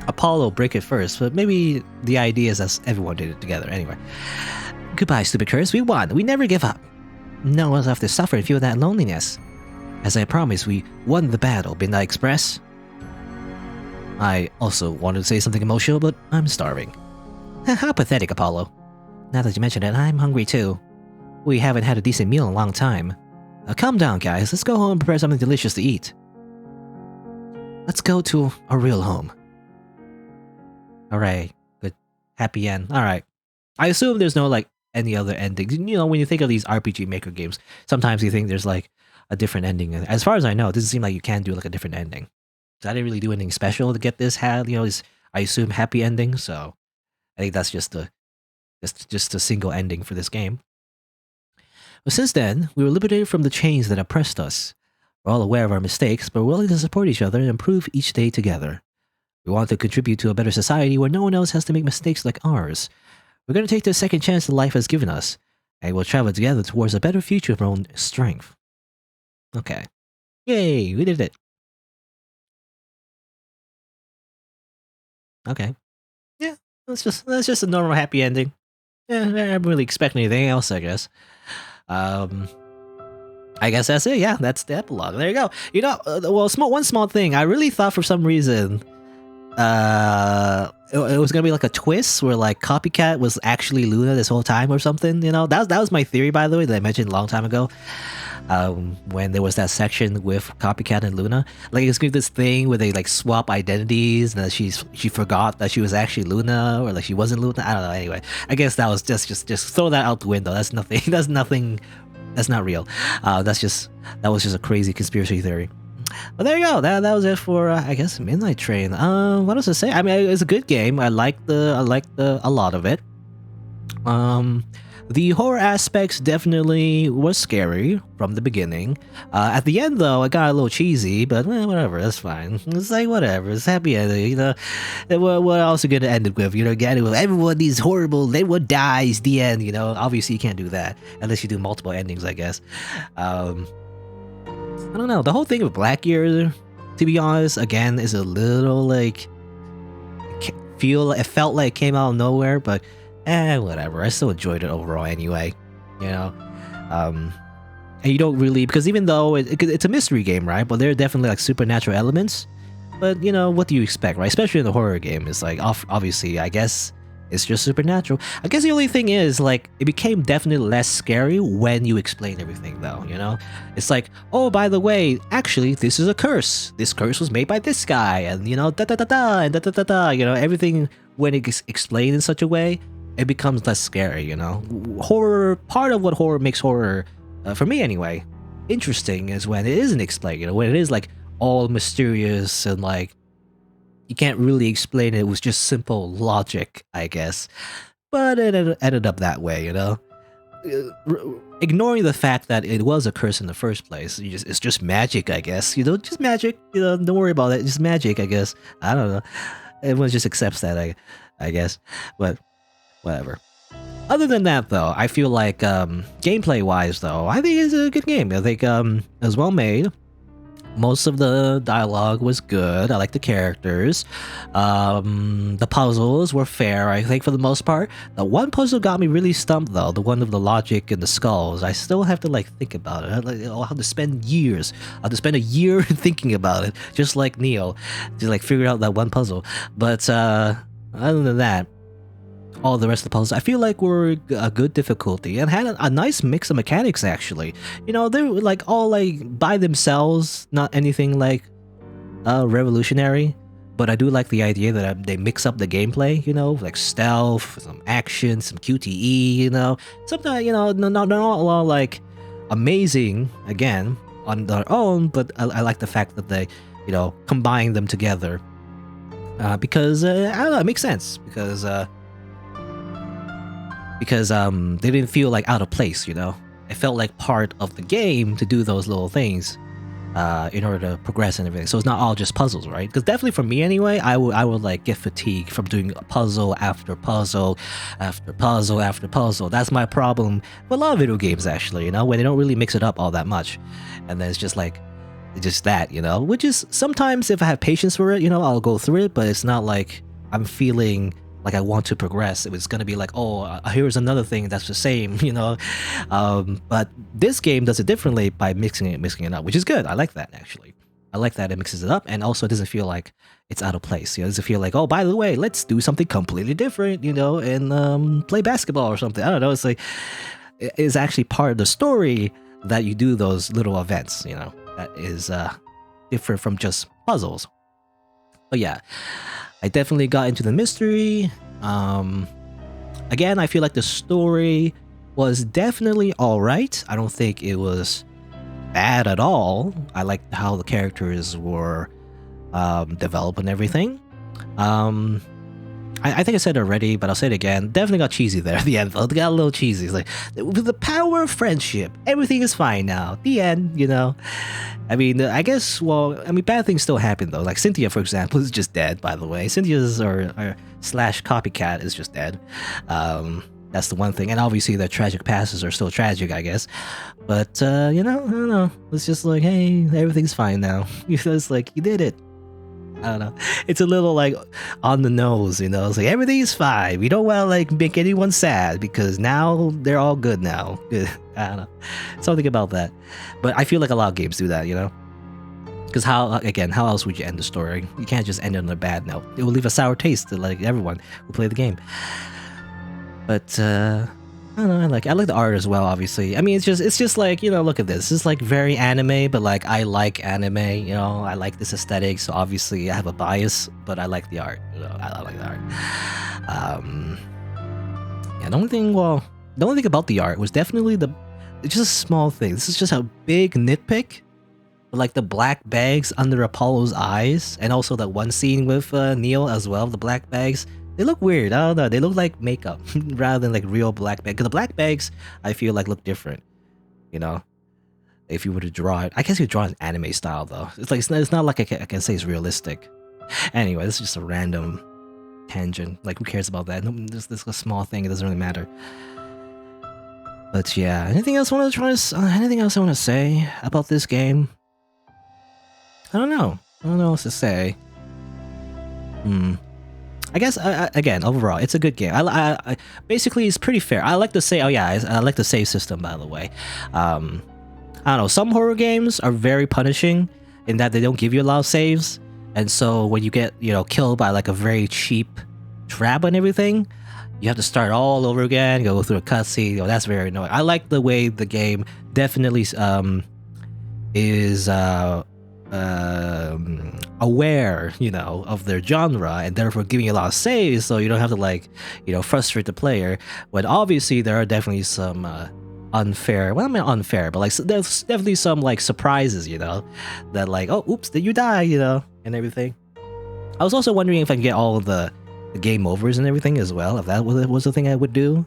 Apollo break it first, but maybe the idea is that everyone did it together. Anyway, goodbye, stupid curse. We won. We never give up. No one else have to suffer and feel that loneliness. As I promised, we won the battle. Midnight Express. I also wanted to say something emotional, but I'm starving. How pathetic, Apollo. Now that you mention it, I'm hungry too. We haven't had a decent meal in a long time. Now calm down, guys. Let's go home and prepare something delicious to eat. Let's go to a real home. Alright. Good. Happy end. Alright. I assume there's no, like, any other endings. When you think of these RPG Maker games, sometimes you think there's, like, a different ending. As far as I know, it doesn't seem like you can do, like, a different ending. So I didn't really do anything special to get this, I assume, happy ending, so I think that's just a single ending for this game. But since then, we were liberated from the chains that oppressed us. We're all aware of our mistakes, but we're willing to support each other and improve each day together. We want to contribute to a better society where no one else has to make mistakes like ours. We're going to take the second chance that life has given us, and we'll travel together towards a better future of our own strength. Okay. Yay, we did it. Okay. Yeah, that's just a normal happy ending. Yeah, I didn't really expect anything else, I guess. I guess that's it. Yeah, that's the epilogue. There you go. One small thing. I really thought for some reason, it was gonna be like a twist where like Copycat was actually Luna this whole time or something. That was my theory, by the way, that I mentioned a long time ago. When there was that section with Copycat and Luna, like it's this thing where they like swap identities, and that she forgot that she was actually Luna, or like she wasn't Luna. I don't know. Anyway, I guess that was just throw that out the window. That's nothing. That's nothing. That's not real. That was just a crazy conspiracy theory. But there you go. That was it for I guess Midnight Train. What else to say? I mean, it's a good game. I liked a lot of it. The horror aspects definitely was scary from the beginning. At the end, though, it got a little cheesy, but whatever, that's fine. It's like, whatever, it's happy ending, What else are you gonna end it with? Get it with everyone is horrible, everyone dies, the end, Obviously, you can't do that, unless you do multiple endings, I guess. I don't know, the whole thing with Blackgear, to be honest, again, is a little, like, it felt like it came out of nowhere, but whatever. I still enjoyed it overall anyway, And you don't really, because even though it's a mystery game, right? But there are definitely like supernatural elements. But what do you expect, right? Especially in the horror game, it's like obviously, I guess it's just supernatural. I guess the only thing is like it became definitely less scary when you explain everything, though. It's like, oh, by the way, actually, this is a curse. This curse was made by this guy, and da da da da and da da da da. Everything when it's explained in such a way, it becomes less scary, you know? Horror, part of what horror makes horror, for me anyway, interesting is when it isn't explained, you know, when it is like all mysterious and like you can't really explain it. It was just simple logic, I guess. But it ended up that way, you know? Ignoring the fact that it was a curse in the first place, it's just magic, I guess. You know, just magic. You know, don't worry about it. Just magic, I guess. I don't know. Everyone just accepts that, I guess. But whatever. Other than that, though, I feel like gameplay-wise, though, I think it's a good game. I think it was well made. Most of the dialogue was good. I like the characters. The puzzles were fair, I think, for the most part. The one puzzle got me really stumped, though. The one of the logic and the skulls. I still have to, like, think about it. I'll have to spend years. I'll have to spend a year thinking about it, just like Neo, to, like, figure out that one puzzle. But other than that, all the rest of the puzzles I feel like were a good difficulty and had a nice mix of mechanics, actually. You know, they were like all like by themselves, not anything like revolutionary, but I do like the idea that they mix up the gameplay, you know, like stealth, some action, some QTE, you know, something, you know, not all like amazing again on their own, but I like the fact that they, you know, combine them together because I don't know, it makes sense because they didn't feel like out of place, you know? It felt like part of the game to do those little things in order to progress and everything. So it's not all just puzzles, right? Because definitely for me anyway, I would like get fatigued from doing puzzle after puzzle after puzzle after puzzle. That's my problem with a lot of video games, actually, you know, when they don't really mix it up all that much. And then it's just like, just that, you know? Which is sometimes if I have patience for it, you know, I'll go through it, but it's not like I'm feeling like I want to progress. It was gonna be like, oh, here's another thing that's the same, you know. But this game does it differently by mixing it up, which is good. I like that, actually. I like that it mixes it up, and also it doesn't feel like it's out of place. You know, it doesn't feel like, oh, by the way, let's do something completely different, you know, and play basketball or something. I don't know. It's like it's actually part of the story that you do those little events, you know, that is different from just puzzles. But yeah, I definitely got into the mystery. Again, I feel like the story was definitely alright. I don't think it was bad at all. I liked how the characters were developed and everything. I think I said it already, but I'll say it again. Definitely got cheesy there at the end, though. It got a little cheesy. It's like, with the power of friendship, everything is fine now. The end, you know? I mean, I guess, well, I mean, bad things still happen, though. Like Cynthia, for example, is just dead, by the way. Cynthia's or slash copycat is just dead. That's the one thing. And obviously, their tragic passes are still tragic, I guess. But, you know, I don't know. It's just like, hey, everything's fine now. It's like, you did it. I don't know. It's a little like on the nose, you know. It's like everything's fine. We don't want to like make anyone sad because now they're all good now. Good. I don't know. Something about that. But I feel like a lot of games do that, you know. Because how else would you end the story? You can't just end it on a bad note. It will leave a sour taste to like everyone who play the game. But I don't know, I like the art as well, obviously. I mean, it's just like, you know, look at this. It's like very anime, but like I like anime, you know, I like this aesthetic, so obviously I have a bias, but I like the art. You know, I like the art. Yeah, the only thing about the art was definitely it's just a small thing. This is just a big nitpick. Like the black bags under Apollo's eyes, and also that one scene with Neo as well, the black bags. They look weird. I don't know. They look like makeup rather than like real black bags. Because the black bags, I feel like look different. You know, if you were to draw it, I guess you draw an anime style though. It's like it's not like I can say it's realistic. Anyway, this is just a random tangent. Like who cares about that? This is a small thing. It doesn't really matter. But yeah, anything else I want to say about this game? I don't know. I don't know what else to say. I guess again, overall, it's a good game. I basically it's pretty fair. I like to say, I like the save system, by the way. I don't know. Some horror games are very punishing in that they don't give you a lot of saves, and so when you get killed by like a very cheap trap and everything, you have to start all over again, go through a cutscene. That's very annoying. I like the way the game definitely is aware, of their genre, and therefore giving you a lot of saves, so you don't have to like, frustrate the player. But obviously, there are definitely some unfair. Well, I mean unfair, but like there's definitely some like surprises, that like, oh, oops, did you die, and everything. I was also wondering if I can get all of the game overs and everything as well, if that was the thing I would do.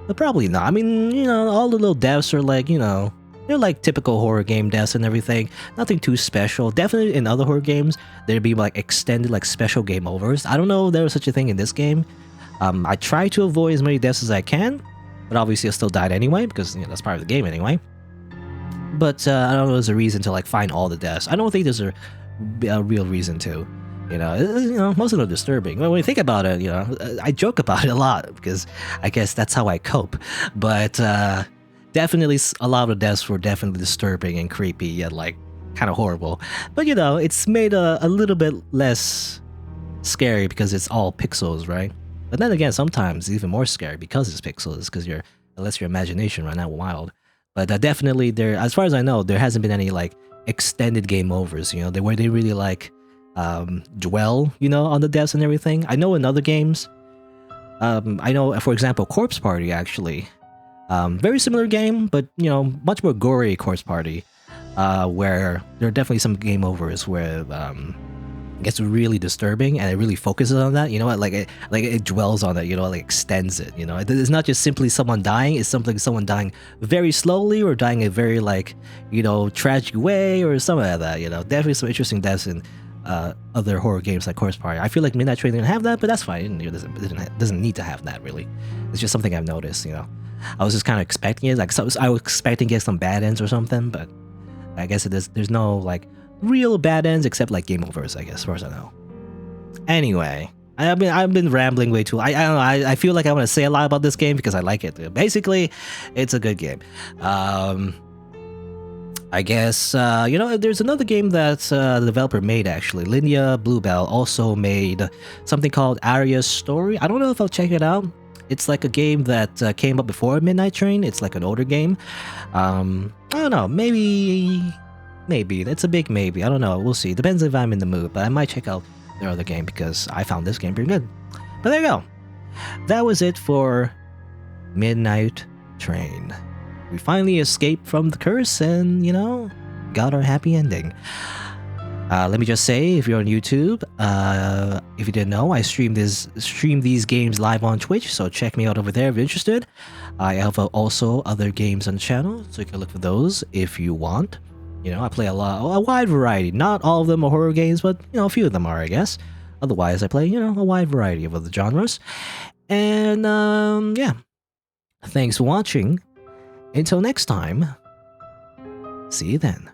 But probably not. I mean, all the little deaths are like, they're like typical horror game deaths and everything. Nothing too special. Definitely in other horror games, there'd be like extended, like special game overs. I don't know if there was such a thing in this game. I try to avoid as many deaths as I can, but obviously I still died anyway because that's part of the game anyway. But I don't know if there's a reason to like find all the deaths. I don't think there's a real reason to. Most of them are disturbing. When you think about it, I joke about it a lot because I guess that's how I cope. But definitely a lot of the deaths were definitely disturbing and creepy, yet like kind of horrible. But it's made a little bit less scary because it's all pixels, right? But then again, sometimes it's even more scary because it's pixels, because unless your imagination run out wild. But definitely there, as far as I know, there hasn't been any like extended game overs, where they really like dwell, on the deaths and everything. I know in other games, I know, for example, Corpse Party actually, very similar game, but much more gory Corpse Party, where there are definitely some game overs where it gets really disturbing and it really focuses on that. Like it dwells on it. Like extends it. It's not just simply someone dying. It's someone dying very slowly or dying a very like tragic way or something like that. Definitely some interesting deaths in other horror games like Corpse Party. I feel like Midnight Train didn't have that, but that's fine. It doesn't need to have that really. It's just something I've noticed. I was just kind of expecting it. Like I was expecting to get some bad ends or something, but I guess there's no like real bad ends except like game overs, I guess, as far as I know. Anyway, I've been rambling way too. I don't know. I feel like I want to say a lot about this game because I like it. Basically, it's a good game. I guess, there's another game that the developer made, actually. Lydia Bluebell also made something called Aria's Story. I don't know if I'll check it out. It's like a game that came up before Midnight Train. It's like an older game. I don't know. Maybe. It's a big maybe. I don't know. We'll see. Depends if I'm in the mood, but I might check out their other game because I found this game pretty good. But there you go. That was it for Midnight Train. We finally escaped from the curse and, got our happy ending. Let me just say, if you're on YouTube, if you didn't know, I stream these games live on Twitch, so check me out over there if you're interested. I have also other games on the channel, so you can look for those if you want. I play a wide variety. Not all of them are horror games, but, a few of them are, I guess. Otherwise, I play, a wide variety of other genres. And, yeah. Thanks for watching. Until next time, see you then.